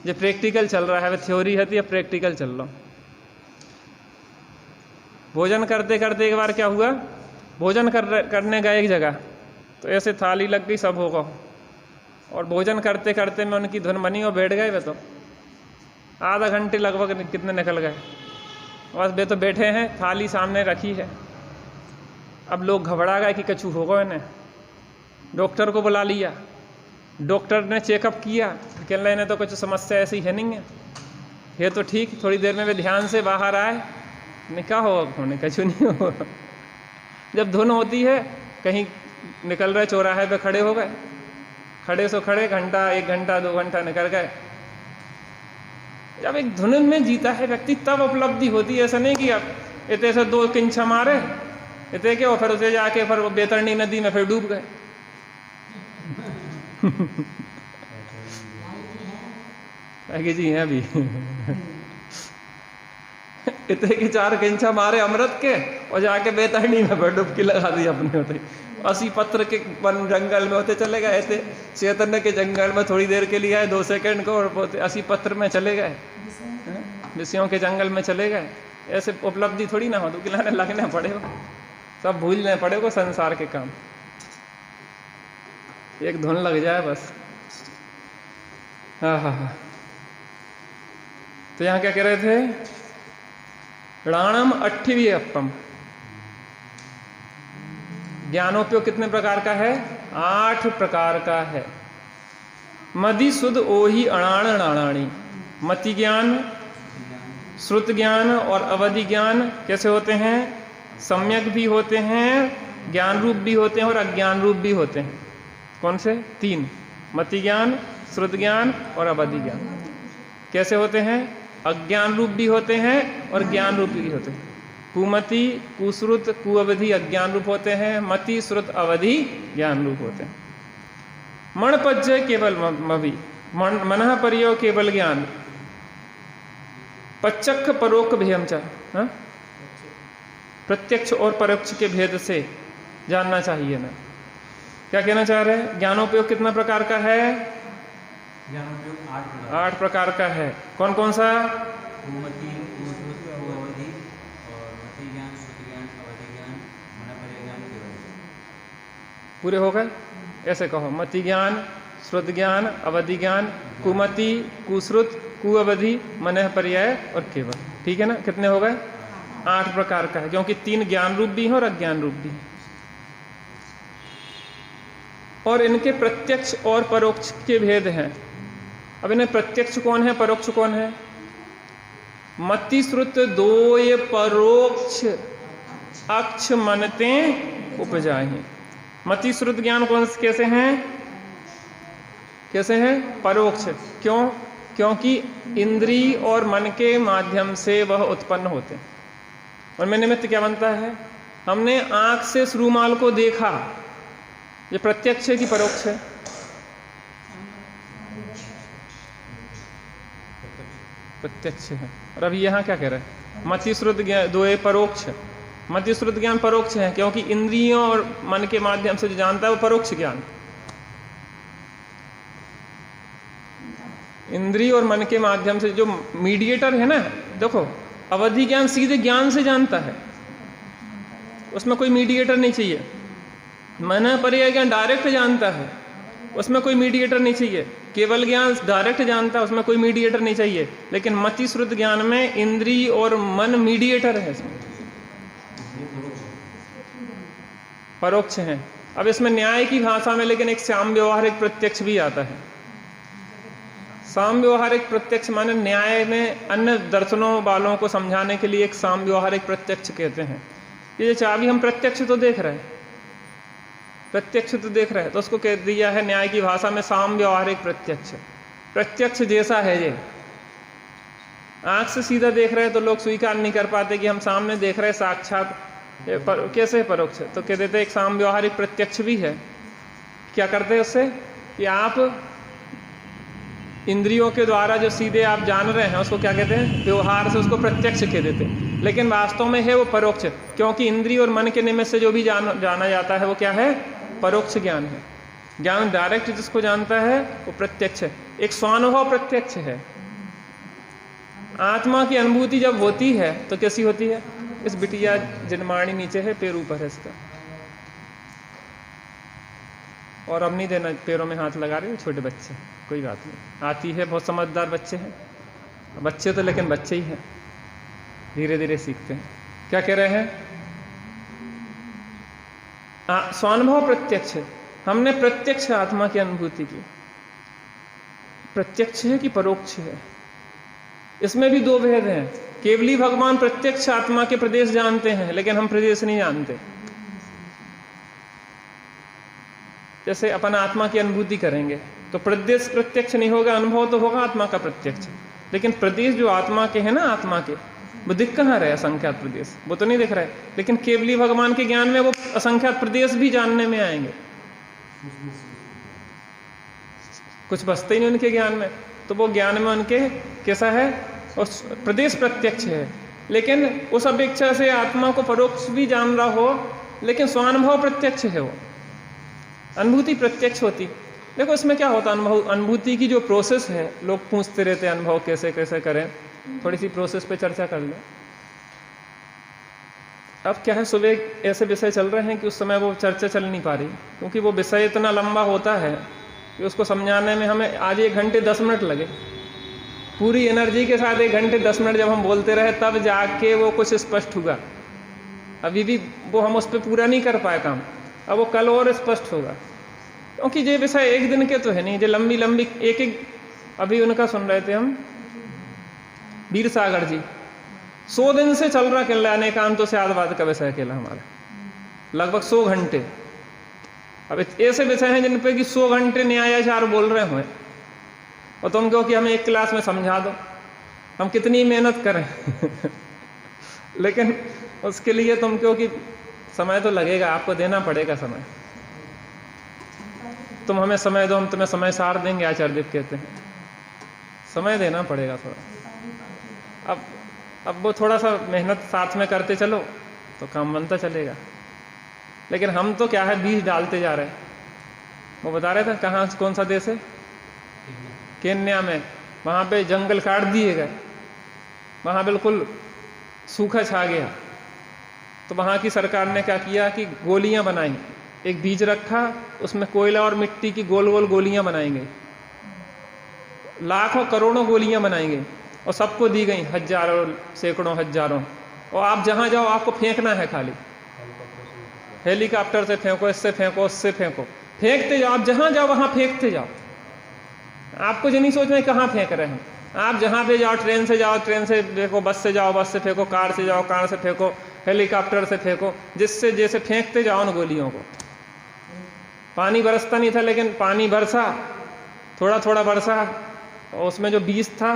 ये प्रैक्टिकल चल रहा है, वह थ्योरी है, तो प्रैक्टिकल चल रहा। भोजन करते करते एक बार क्या हुआ, भोजन करने गए एक जगह, तो ऐसे थाली लग गई, सब होगा, और भोजन करते करते में उनकी धुन बनी और बैठ गए। वे तो आधा घंटे लगभग कितने निकल गए, बस वे तो बैठे हैं, थाली सामने रखी है। अब लोग घबरा गए कि कछु होगा इन्हें। डॉक्टर को बुला लिया, डॉक्टर ने चेकअप किया, कह रहे इन्हें तो कुछ समस्या ऐसी है नहीं है, ये तो ठीक। थोड़ी देर में वे ध्यान से बाहर आए, क्या होगा, होने कछु नहीं होगा। जब धुन होती है, कहीं निकल रहे चौराहे पे खड़े हो गए, खड़े सो खड़े, घंटा 1 घंटा 2 घंटा निकल गए। जब एक धुन में जीता है व्यक्ति तब उपलब्धि होती है। ऐसा नहीं कि अब इतने से 2 किंचा मारे इतने के, और फिर उसे जाके फिर वो बैतरणी नदी में फिर डूब गए। आगे जी हैं अभी इतने की 4 किंचा मारे अमृत के और जाके बैतरणी में फिर डुबकी लगा दी अपने होते। 80 पत्र के वन जंगल में होते चले गए थे, चैतन्य के जंगल में थोड़ी देर के लिए आए 2 सेकंड को, और 80 पत्र में चले गए, विषयों के जंगल में चले गए। ऐसे उपलब्धि थोड़ी ना हो, तो खिलाने लगने पड़े हो, सब भूलने पड़े को संसार के काम। एक धुन लग जाए बस। हाँ हाँ हाँ। तो यहाँ क्या कह रहे थे, राणम अट्ठवी अप्पम। ज्ञानोपयोग कितने प्रकार का है? 8 प्रकार का है। मदि सुध ओहि अणाण राणाणी। मति ज्ञान, श्रुत ज्ञान और अवधि ज्ञान कैसे होते हैं? सम्यक भी होते हैं, ज्ञान रूप भी होते हैं और अज्ञान रूप भी होते हैं। कौन से? 3, मति ज्ञान, श्रुत ज्ञान और अवधि ज्ञान। कैसे होते हैं? अज्ञान रूप भी होते हैं और ज्ञान रूप भी होते हैं। कुमति, कुश्रुत, कुअवधि अज्ञान रूप होते हैं, मति, श्रुत, अवधि ज्ञान रूप होते हैं। मणपज्य केवल मवि, मनः परियो केवल ज्ञान, पच्चक्ख परोक्ष भेयम च। प्रत्यक्ष और परोक्ष के भेद से जानना चाहिए ना। क्या कहना चाह रहे हैं? ज्ञानोपयोग कितना प्रकार का है? ज्ञानोपयोग 8 प्रकार का है। कौन कौन सा? कुमति, कुश्रुत, कुअवधि और मति ज्ञान, श्रुति ज्ञान, अवधि ज्ञान, मनःपर्य ज्ञान, केवल। पूरे हो गए? ऐसे कहो, मति ज्ञान, श्रुत ज्ञान, अवधि ज्ञान, कुमति, कुश्रुत, कुअवधि, मनः पर्याय और केवल। ठीक है ना? कितने हो गए? 8 प्रकार का है, क्योंकि 3 ज्ञान रूप भी हैं और अज्ञान रूप भी हैं। और इनके प्रत्यक्ष और परोक्ष के भेद हैं। अब इन्हें प्रत्यक्ष कौन है, परोक्ष कौन है? मति श्रुत 2 परोक्ष अक्ष मनते उपजाहि। मति श्रुत ज्ञान कौन कैसे हैं? कैसे हैं? परोक्ष। क्यों? क्योंकि इंद्रिय और मन के माध्यम से वह उत्पन्न होते हैं। और में निमित्त क्या बनता है? हमने आंख से इस रूमाल को देखा, ये प्रत्यक्ष है कि परोक्ष है? प्रत्यक्ष है। और अभी यहाँ क्या कह रहे हैं? मति श्रुत ज्ञान दो परोक्ष है। मति श्रुत ज्ञान परोक्ष है क्योंकि इंद्रियों और मन के माध्यम से जो जानता है वो परोक्ष ज्ञान। इंद्रिय और मन के माध्यम से जो मीडिएटर है ना, देखो अवधि ज्ञान सीधे ज्ञान से जानता है, उसमें कोई मीडिएटर नहीं चाहिए। मन पर्याय ज्ञान डायरेक्ट जानता है, उसमें कोई मीडिएटर नहीं चाहिए। केवल ज्ञान डायरेक्ट जानता है, उसमें कोई मीडिएटर नहीं चाहिए। लेकिन मति श्रुत ज्ञान में इंद्रिय और मन मीडिएटर है, इसमें परोक्ष है। अब इसमें न्याय की भाषा में लेकिन एक साम व्यवहारिक प्रत्यक्ष भी आता है। साम व्यवहारिक प्रत्यक्ष माने न्याय में अन्य दर्शनों वालों को समझाने के लिए एक साम व्यवहारिक प्रत्यक्ष कहते हैं। ये चाबी हम प्रत्यक्ष तो देख रहे हैं, प्रत्यक्ष तो देख रहे हैं, तो उसको कह दिया है न्याय की भाषा में साम व्यवहारिक प्रत्यक्ष। प्रत्यक्ष जैसा है ये, आंख से सीधा देख रहे हैं तो लोग स्वीकार नहीं कर पाते कि हम सामने देख रहे हैं साक्षात, कैसे परोक्ष? तो कह देते एक साम व्यवहारिक प्रत्यक्ष भी है। क्या करते हैं उससे कि आप इंद्रियों के द्वारा जो सीधे आप जान रहे हैं उसको क्या कहते हैं? व्यवहार से उसको प्रत्यक्ष कह देते हैं। लेकिन वास्तव में है वो परोक्ष, क्योंकि इंद्रिय और मन के निमित्त से जो भी जाना जाता है वो क्या है? परोक्ष ज्ञान है। ज्ञान डायरेक्ट जिसको जानता है वो प्रत्यक्ष है। एक स्वानुभव प्रत्यक्ष है। आत्मा की अनुभूति जब होती है तो कैसी होती है? इस बिटिया जन्माणी नीचे है, पैर ऊपर है इसका, और अब नहीं देना, पैरों में हाथ लगा रहे हैं छोटे बच्चे, कोई बात नहीं, आती है, बहुत समझदार बच्चे हैं, बच्चे तो लेकिन बच्चे ही हैं, धीरे धीरे सीखते हैं। क्या कह रहे हैं? स्वानुभव प्रत्यक्ष है। हमने प्रत्यक्ष आत्मा की अनुभूति की। प्रत्यक्ष है कि परोक्ष है? इसमें भी दो भेद हैं। केवली भगवान प्रत्यक्ष आत्मा के प्रदेश जानते हैं, लेकिन हम प्रदेश नहीं जानते। जैसे अपन आत्मा की अनुभूति करेंगे तो प्रदेश प्रत्यक्ष नहीं होगा, अनुभव तो होगा आत्मा का प्रत्यक्ष, लेकिन प्रदेश जो आत्मा के हैं ना, आत्मा के, वो दिख कहाँ रहे? असंख्यात प्रदेश, वो तो नहीं दिख रहा है। लेकिन केवली भगवान के ज्ञान में वो असंख्यात प्रदेश भी जानने में आएंगे। कुछ बचते ही नहीं उनके ज्ञान में, तो वो ज्ञान में उनके कैसा है? और प्रदेश प्रत्यक्ष है। लेकिन उस अपेक्षा से आत्मा को परोक्ष भी जान रहा हो, लेकिन स्वानुभव प्रत्यक्ष है, वो अनुभूति प्रत्यक्ष होती। देखो इसमें क्या होता है, अनुभूति की जो प्रोसेस है, लोग पूछते रहते हैं अनुभव कैसे कैसे करें, थोड़ी सी प्रोसेस पे चर्चा कर लें। अब क्या है, सुबह ऐसे विषय चल रहे हैं कि उस समय वो चर्चा चल नहीं पा रही, क्योंकि वो विषय इतना लंबा होता है कि उसको समझाने में हमें आज 1 घंटे 10 मिनट लगे। पूरी एनर्जी के साथ 1 घंटे 10 मिनट जब हम बोलते रहे तब जाके वो कुछ स्पष्ट हुआ। अभी भी वो हम उस पर पूरा नहीं कर पाए काम, अब वो कल और स्पष्ट होगा, क्योंकि ये विषय एक दिन के तो है नहीं, जो लंबी लंबी एक अभी उनका सुन रहे थे हम, वीर सागर जी 100 दिन से चल रहा केला अनेकांतों से आदवाद का विषय केला हमारा, लगभग 100 घंटे। अब ऐसे विषय हैं जिन पे कि 100 घंटे न्यायाचार बोल रहे हुए, और तुम कहो कि हमें एक क्लास में समझा दो, हम कितनी मेहनत करें लेकिन उसके लिए तुम कहो कि समय तो लगेगा, आपको देना पड़ेगा समय, तुम हमें समय दो, हम तुम्हें समय सार देंगे, आचार्य देव कहते हैं, समय देना पड़ेगा थोड़ा। अब वो थोड़ा सा मेहनत साथ में करते चलो तो काम बनता चलेगा। लेकिन हम तो क्या है, बीज डालते जा रहे हैं। वो बता रहे थे कहाँ, कौन सा देश है, केन्या में, वहाँ पे जंगल काट दिए गए, वहाँ बिल्कुल सूखा छा गया, तो वहाँ की सरकार ने क्या किया कि गोलियां बनाई, एक बीज रखा, उसमें कोयला और मिट्टी की गोल गोल गोलियां बनाई गई, लाखों करोड़ों गोलियां बनाई गई और सबको दी गई, हजारों सैकड़ों हजारों, और आप जहाँ जाओ आपको फेंकना है, खाली हेलीकॉप्टर से फेंको, इससे फेंको, उससे फेंको, फेंकते जाओ, आप जहाँ जाओ वहाँ फेंकते जाओ। आपको ये नहीं सोचना है कहाँ फेंक रहे हैं, आप जहाँ पे जाओ, ट्रेन से जाओ, ट्रेन से फेंको, बस से जाओ, बस से फेंको, कार से जाओ, कार से फेंको, हेलीकॉप्टर से फेंको, जिससे जैसे फेंकते जाओ उन गोलियों को। पानी बरसता नहीं था, लेकिन पानी बरसा थोड़ा थोड़ा वर्षा, और उसमें जो बीज था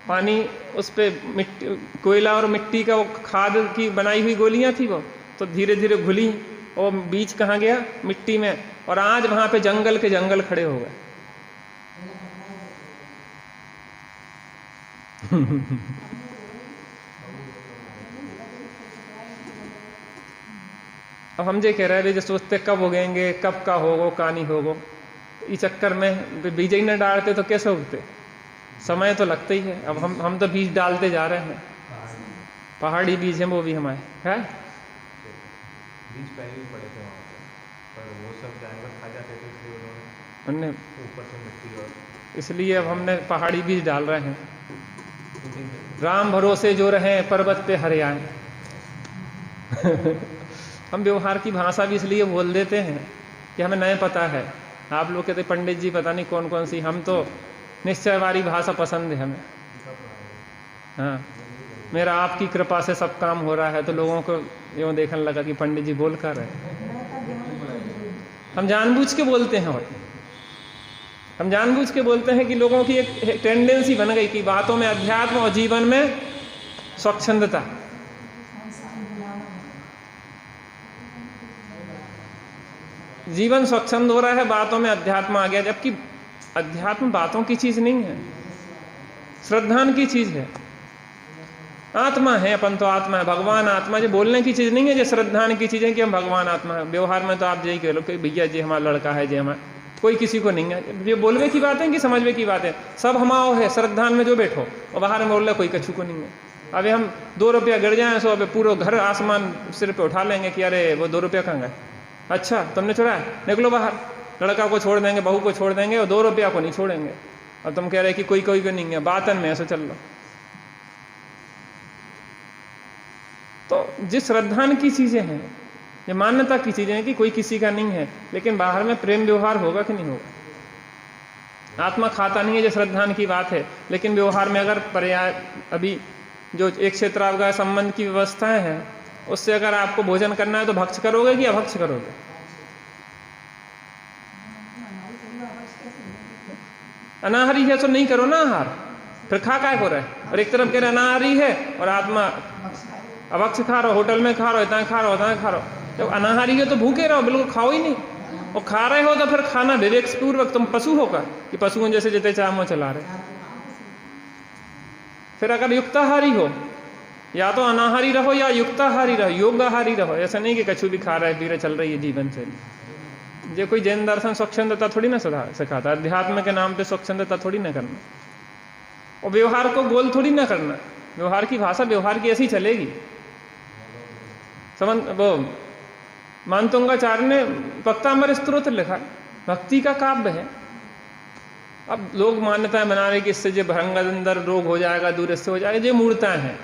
पानी, उस पे मिट्टी, कोयला और मिट्टी का वो खाद की बनाई हुई गोलियां थी वो, तो धीरे धीरे घुली, और बीज कहाँ गया? मिट्टी में, और आज वहां पे जंगल के जंगल खड़े हो गए। अब हम ये कह रहे हैं जो सोचते कब उगेंगे, कब का होगो, का नहीं होगो, इस चक्कर में बीज ही न डालते तो कैसे उगते? समय तो लगता ही है। अब हम तो बीज डालते जा रहे हैं, पहाड़ी बीज है वो भी हमारे है। बीज पहले भी पड़े थे वहाँ पे, पर वो सब जानवर खा जाते थे, इसलिए उन्होंने ऊपर से मिट्टी, और इसलिए अब हमने पहाड़ी बीज डाल रहे हैं। राम भरोसे जो रहे पर्वत पे हरे आए। हम व्यवहार की भाषा भी इसलिए बोल देते हैं कि हमें नए पता है। आप लोग कहते पंडित जी पता नहीं कौन कौन सी, हम तो निश्चयवादी भाषा पसंद है हमें। हाँ, मेरा आपकी कृपा से सब काम हो रहा है, तो लोगों को यूँ देखने लगा कि पंडित जी बोल कर रहे। हम जानबूझ के बोलते हैं, और हम जानबूझ के बोलते हैं कि लोगों की एक टेंडेंसी बन गई कि बातों में अध्यात्म और जीवन में स्वच्छंदता। जीवन स्वच्छंद हो रहा है, बातों में अध्यात्म आ गया, जबकि अध्यात्म बातों की चीज नहीं है, श्रद्धान की चीज है। आत्मा है, अपन तो आत्मा है, भगवान आत्मा, जो बोलने की चीज नहीं है, जो श्रद्धान की चीज है कि हम भगवान आत्मा है। व्यवहार में तो आप यही कह लो कि भैया जी हमारा लड़का है, जी हमारा, कोई किसी को नहीं है। ये बोलवे की बात है कि समझवे की बात है? सब हमाओ है, श्रद्धान में जो बैठो, और बाहर में बोल रहे कोई कछु को नहीं है। अभी हम 2 रुपया गिर जाए सो अभी पूरा घर आसमान सिर पे उठा लेंगे कि अरे वो 2 रुपया कहाँ गए, अच्छा तुमने चुराया, निकलो बाहर। लड़का को छोड़ देंगे, बहू को छोड़ देंगे, और 2 रुपया को नहीं छोड़ेंगे। और तुम कह रहे कि कोई कोई को नहीं है, बातन में ऐसे चल लो। तो जिस श्रद्धान की चीजें हैं, ये मान्यता की चीजें हैं कि कोई किसी का नहीं है, लेकिन बाहर में प्रेम व्यवहार होगा कि नहीं होगा? आत्मा खाता नहीं है, जो श्रद्धान की बात है, लेकिन व्यवहार में अगर पर्याय, अभी जो एक क्षेत्रावगाह संबंध की व्यवस्थाएं हैं, उससे अगर आपको भोजन करना है तो भक्ष करोगे कि अभक्ष करोगे? अनाहारी है तो नहीं करो ना आहार, फिर खा काय हो रहा है? और एक तरफ कह रहे अनाहारी है और आत्मा अभक्ष खा रहा हो, होटल में खा रहा हो, इतना खा रहा हो, इतना खा रहा हो। जब अनाहारी है तो भूखे रहो, बिल्कुल खाओ ही नहीं। और खा रहे हो तो फिर खाना विवेकपूर्वक, तुम पशु होकर कि पशुओं जैसे जितने चाह चला रहे। फिर अगर युक्ताहारी हो, या तो अनाहारी रहो या युक्ताहारी रहो, योगाहारी रहो। ऐसा नहीं कि कछु भी खा रहा है, पी रहा, चल रही है जीवन शैली। ये कोई जैन दर्शन स्वच्छंदता थोड़ी ना सिखाता, अध्यात्म के नाम पे स्वच्छंदता थोड़ी ना करना, और व्यवहार को गोल थोड़ी ना करना। व्यवहार की भाषा व्यवहार की ऐसी चलेगी। समझ, वो मानतुंगाचार्य ने पक्तांबर स्तोत्र लिखा, भक्ति का काव्य है। अब लोग मान्यताएं बना रहे कि इससे जो भरंगंदर रोग हो जाएगा, दूर इससे हो जाएगा, ये मूर्ताएं हैं,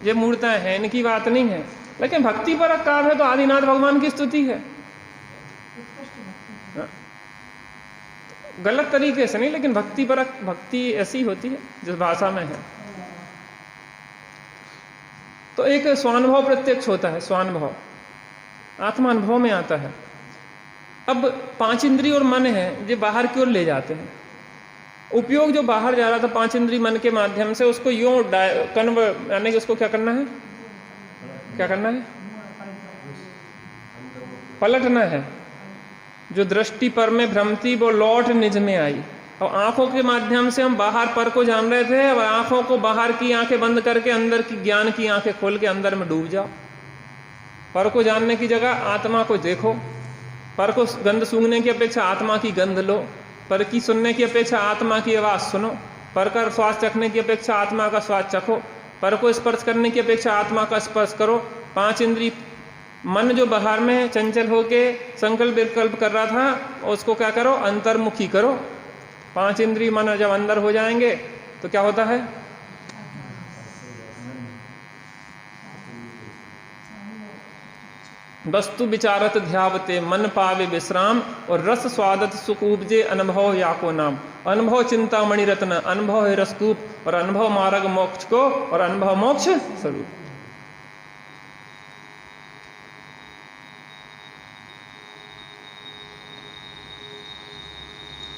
ये मूर्ताएं हैं, इनकी बात नहीं है। लेकिन भक्ति पर काव्य है तो आदिनाथ भगवान की स्तुति है। गलत तरीके से नहीं, लेकिन भक्ति पर भक्ति ऐसी होती है जिस भाषा में है। तो एक स्वानुभव प्रत्यक्ष होता है, स्वानुभव आत्मा अनुभव में आता है। अब 5 इंद्रिय और मन है, जो बाहर की ओर ले जाते हैं। उपयोग जो बाहर जा रहा था 5 इंद्रिय मन के माध्यम से, उसको यूं कन्वर्ट, यानी कि उसको क्या करना है, क्या करना है, पलटना है। जो दृष्टि पर में भ्रमती वो लौट निज में आई। और आंखों के माध्यम से हम बाहर पर को जान रहे थे, और आंखों को बाहर की आंखें बंद करके अंदर की ज्ञान की आंखें खोल के अंदर में डूब जाओ। पर को जानने की जगह आत्मा को देखो। पर को गंध सूंघने की अपेक्षा आत्मा की गंध लो। पर की सुनने की अपेक्षा आत्मा की आवाज सुनो। पर का स्वाद चखने की अपेक्षा आत्मा का स्वाद चखो। पर को स्पर्श करने की अपेक्षा आत्मा का स्पर्श करो। 5 इंद्रिय मन जो बाहर में चंचल होके संकल्प विकल्प कर रहा था, उसको क्या करो, अंतर्मुखी करो। 5 इंद्रिय मन जब अंदर हो जाएंगे तो क्या होता है, वस्तु विचारत ध्यावते मन पावे विश्राम, और रस स्वादत सुख उपजे अनुभव याको नाम। अनुभव चिंता मणि रत्न, अनुभव है रसकूप, और अनुभव मार्ग मोक्ष को, और अनुभव मोक्ष स्वरूप।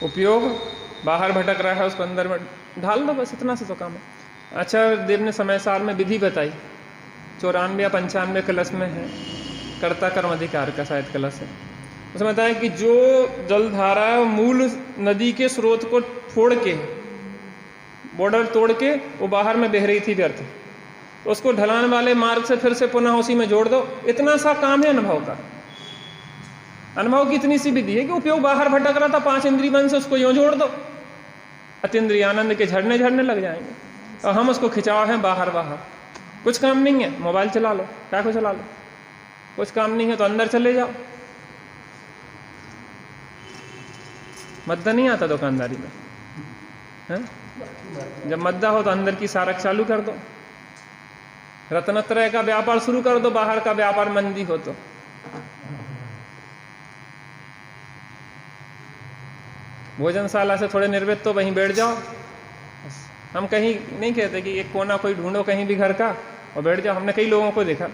उपयोग बाहर भटक रहा है उसको अंदर में ढाल दो, बस इतना से तो काम है। आचार्य देव ने समय सार में विधि बताई, 94 या 95 कलश में है, कर्ता कर्म अधिकार का शायद कलश है। उसमें बताया कि जो जलधारा मूल नदी के स्रोत को फोड़ के, बॉर्डर तोड़ के वो बाहर में बह रही थी व्यर्थ, उसको ढलान वाले मार्ग से फिर से पुनः उसी में जोड़ दो। इतना सा काम है अनुभव का। अनुभव की इतनी सी विधि है कि उपयोग बाहर भटक रहा था 5 इंद्रिय मन से, उसको यूं जोड़ दो, अतीन्द्रिय आनंद के झरने झरने लग जाएंगे। और हम उसको खिंचाव है बाहर बाहर, कुछ काम नहीं है, मोबाइल चला लो, क्या को चला लो, कुछ काम नहीं है तो अंदर चले जाओ। मद्दा नहीं आता दुकानदारी में है? जब मद्दा हो तो अंदर की सारक चालू कर दो, रत्नत्रय का व्यापार शुरू कर दो, बाहर का व्यापार मंदी हो तो। भोजनशाला से थोड़े निर्वृत्त तो वहीं बैठ जाओ। हम कहीं नहीं कहते कि एक कोना कोई ढूंढो कहीं भी घर का और बैठ जाओ। हमने कई लोगों को देखा,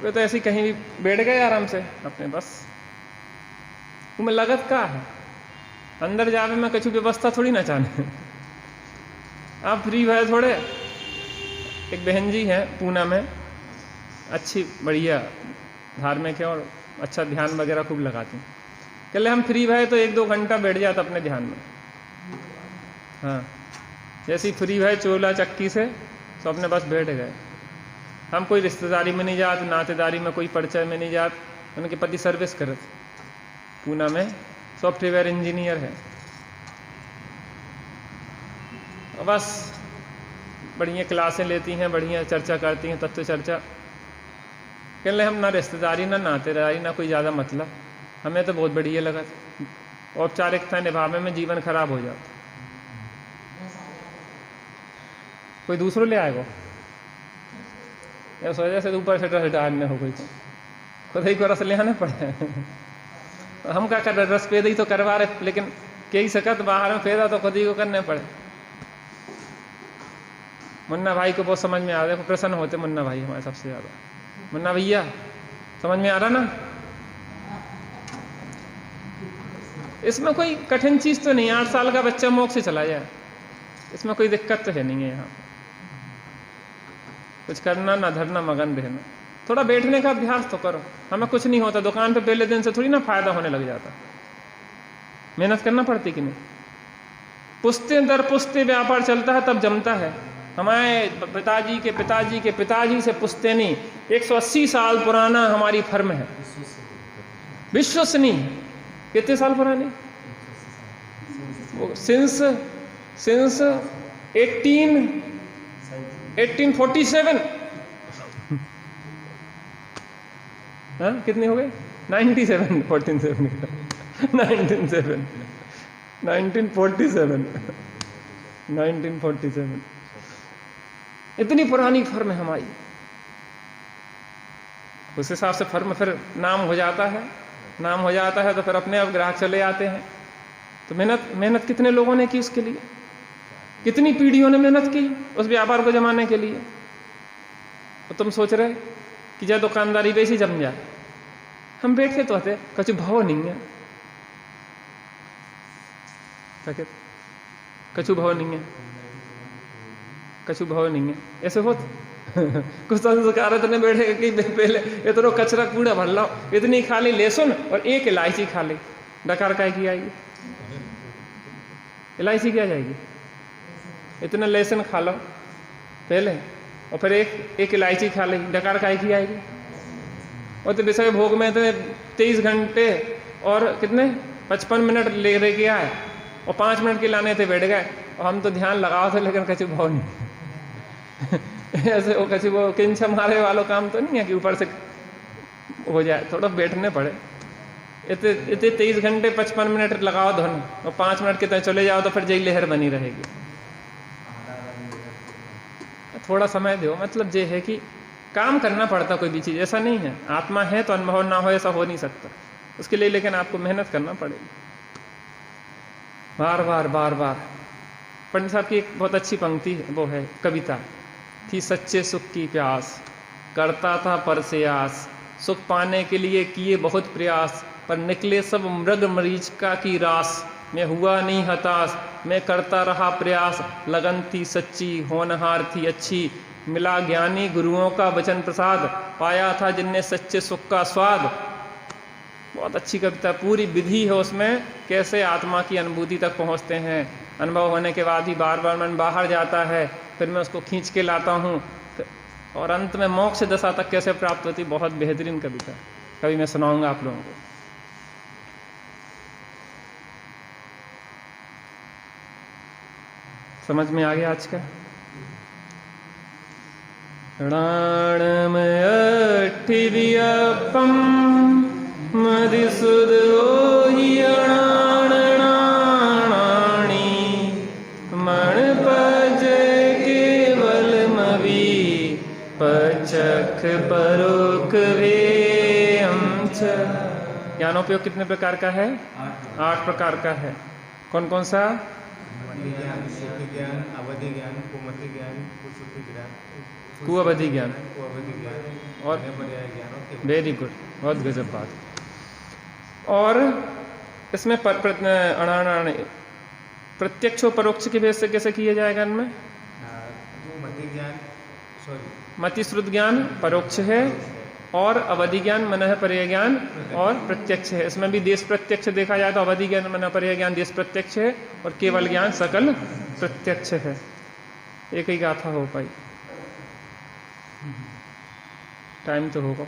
वे तो ऐसे कहीं भी बैठ गए आराम से अपने, बस तुम्हें लगत का है अंदर जावे में कुछ व्यवस्था थोड़ी ना चाहने। आप फ्री है थोड़े। एक बहन जी हैं पूना में, अच्छी बढ़िया धार्मिक है और अच्छा ध्यान वगैरह खूब लगाती हैं। कहले हम फ्री भय तो 1-2 घंटा बैठ जाते अपने ध्यान में। हाँ, जैसी फ्री भय चोला चक्की से तो अपने बस बैठ गए। हम कोई रिश्तेदारी में नहीं जाते, नातेदारी में कोई परिचय में नहीं जाते। उनके पति सर्विस करे थे पूना में, सॉफ्टवेयर इंजीनियर है। बस बढ़िया क्लासें लेती हैं, बढ़िया चर्चा करती हैं, तत्व चर्चा। कहले हम ना रिश्तेदारी ना नातेदारी ना कोई ज़्यादा मतलब, हमें तो बहुत बढ़िया लगा था। औपचारिकता निभाने में जीवन खराब हो जाता। कोई दूसरों ले आएगा इस वजह से ऊपर से रस डालने हो, कोई तो खुद ही को रस ले आना पड़े। हम क्या कर रहे, रस पैदा ही तो करवा रहे, लेकिन कई सकत बाहर में पैदा तो खुद ही को करने पड़े। मुन्ना भाई को बहुत समझ में आ रहा है, प्रसन्न होते मुन्ना भाई हमारे सबसे ज़्यादा। मुन्ना भैया समझ में आ रहा ना? इसमें कोई कठिन चीज़ तो नहीं। 8 साल का बच्चा मोक्ष से चला जाए, इसमें कोई दिक्कत तो है नहीं है। यहाँ कुछ करना ना धरना, मगन रहना, थोड़ा बैठने का अभ्यास तो करो। हमें कुछ नहीं होता, दुकान पे पहले दिन से थोड़ी ना फायदा होने लग जाता। मेहनत करना पड़ती कि नहीं? पुश्ते दर पुश्ते व्यापार चलता है तब जमता है। हमारे पिताजी के पिताजी के पिताजी से पुश्ते नहीं, 180 साल पुराना हमारी फर्म है, विश्वसनीय। कितने साल पुरानी? सिंस 1847। हाँ, कितने हो गए? 97, 47 1947। इतनी पुरानी फर्म है हमारी। उस हिसाब से फर्म फिर नाम हो जाता है, नाम हो जाता है तो फिर अपने आप ग्राहक चले आते हैं। तो मेहनत कितने लोगों ने की उसके लिए, कितनी पीढ़ियों ने मेहनत की उस व्यापार को जमाने के लिए। तो तुम सोच रहे कि जब दुकानदारी वैसी जम जाए, हम बैठे तो होते कुछ भाव नहीं है, कछु भाव नहीं है, कछु भाव नहीं है, ऐसे होत। कुछ संस्कार इतने बैठे कि पहले इतना कचरा कूड़ा भर लो, इतनी खा ली लहसुन और 1 इलायची खा ली, डकार काय की आएगी? इलायची क्या जाएगी? इतना लहसुन खा लो पहले और फिर एक इलायची खा ली, डकार काय की आएगी? और तो विषय भोग में तो 23 घंटे और कितने 55 मिनट ले रहे के आए और 5 मिनट के लाने थे बैठ गए। और हम तो ध्यान लगाओ थे लेकिन कछु भाव नहीं। ऐसे वो कछु वो किंच मारे वालों काम तो नहीं है कि ऊपर से हो जाए, थोड़ा बैठने पड़े। इतने 23 घंटे 55 मिनट लगाओ धुन और 5 मिनट के तरह चले जाओ तो फिर जय लहर बनी रहेगी। थोड़ा समय दो, मतलब ये है कि काम करना पड़ता कोई भी चीज़, ऐसा नहीं है आत्मा है तो अनुभव ना हो, ऐसा हो नहीं सकता। उसके लिए लेकिन आपको मेहनत करना पड़ेगी, बार बार बार बार। पंडित साहब की एक बहुत अच्छी पंक्ति है, वो है कविता थी, सच्चे सुख की प्यास करता था पर से आस, सुख पाने के लिए किए बहुत प्रयास, पर निकले सब मृग मरीचिका की रास। मैं हुआ नहीं हताश, मैं करता रहा प्रयास, लगन थी सच्ची, होनहार थी अच्छी, मिला ज्ञानी गुरुओं का वचन प्रसाद, पाया था जिनने सच्चे सुख का स्वाद। बहुत अच्छी कविता, पूरी विधि है उसमें, कैसे आत्मा की अनुभूति तक पहुंचते हैं। अनुभव होने के बाद ही बार बार मन बाहर जाता है, फिर मैं उसको खींच के लाता हूँ, और अंत में मोक्ष दशा तक कैसे प्राप्त होती। बहुत बेहतरीन कविता, कभी मैं सुनाऊंगा आप लोगों को। समझ में आ गया आज का? णाणम अठिर्यपम मदिसुदोहि अणाणाणी, मणपज केवल मवि पचख परोक भेयम च। ज्ञानोपयोग कितने प्रकार का है? 8 प्रकार का है। कौन कौन सा? ज्ञान, श्रुति ज्ञान, अवधि ज्ञान, कुमति ज्ञान, कुश्रुति ज्ञान, कुअवधि ज्ञान और पर्याय ज्ञान। वेरी गुड, बहुत गजब बात। और इसमें प्रत्यक्ष और परोक्ष के भेद से कैसे किया जाएगा इनमें? मति ज्ञान, मति श्रुत ज्ञान परोक्ष है, और अवधि ज्ञान मनः पर्याय ज्ञान और प्रत्यक्ष है। इसमें भी देश प्रत्यक्ष देखा जाए तो अवधि ज्ञान मनः पर्याय ज्ञान देश प्रत्यक्ष है, और केवल ज्ञान सकल प्रत्यक्ष है। एक ही गाथा हो पाई। टाइम तो होगा,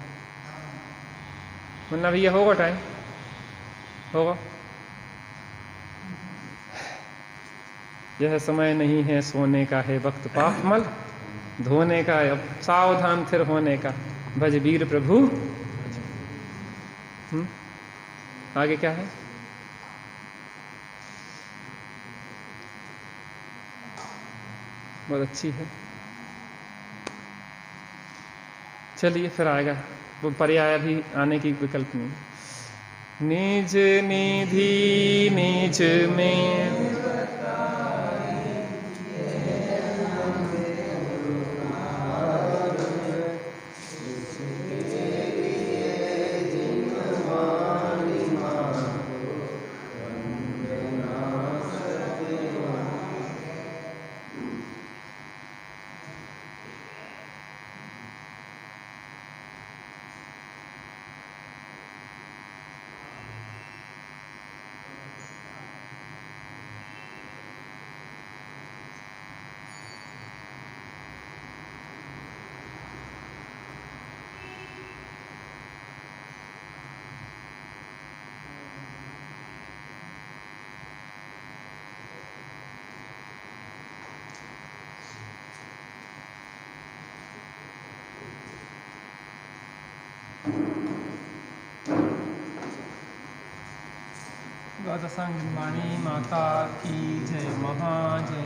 वरना भैया होगा, टाइम होगा। यह समय नहीं है सोने का, है वक्त पाप मल धोने का, अब सावधान फिर होने का, भज वीर प्रभु। आगे क्या है? बहुत अच्छी है। चलिए फिर आएगा वो पर्याय, भी आने की विकल्प नहीं। निज निधि निज में द्वादशांग वाणी माता की जय, महाजय।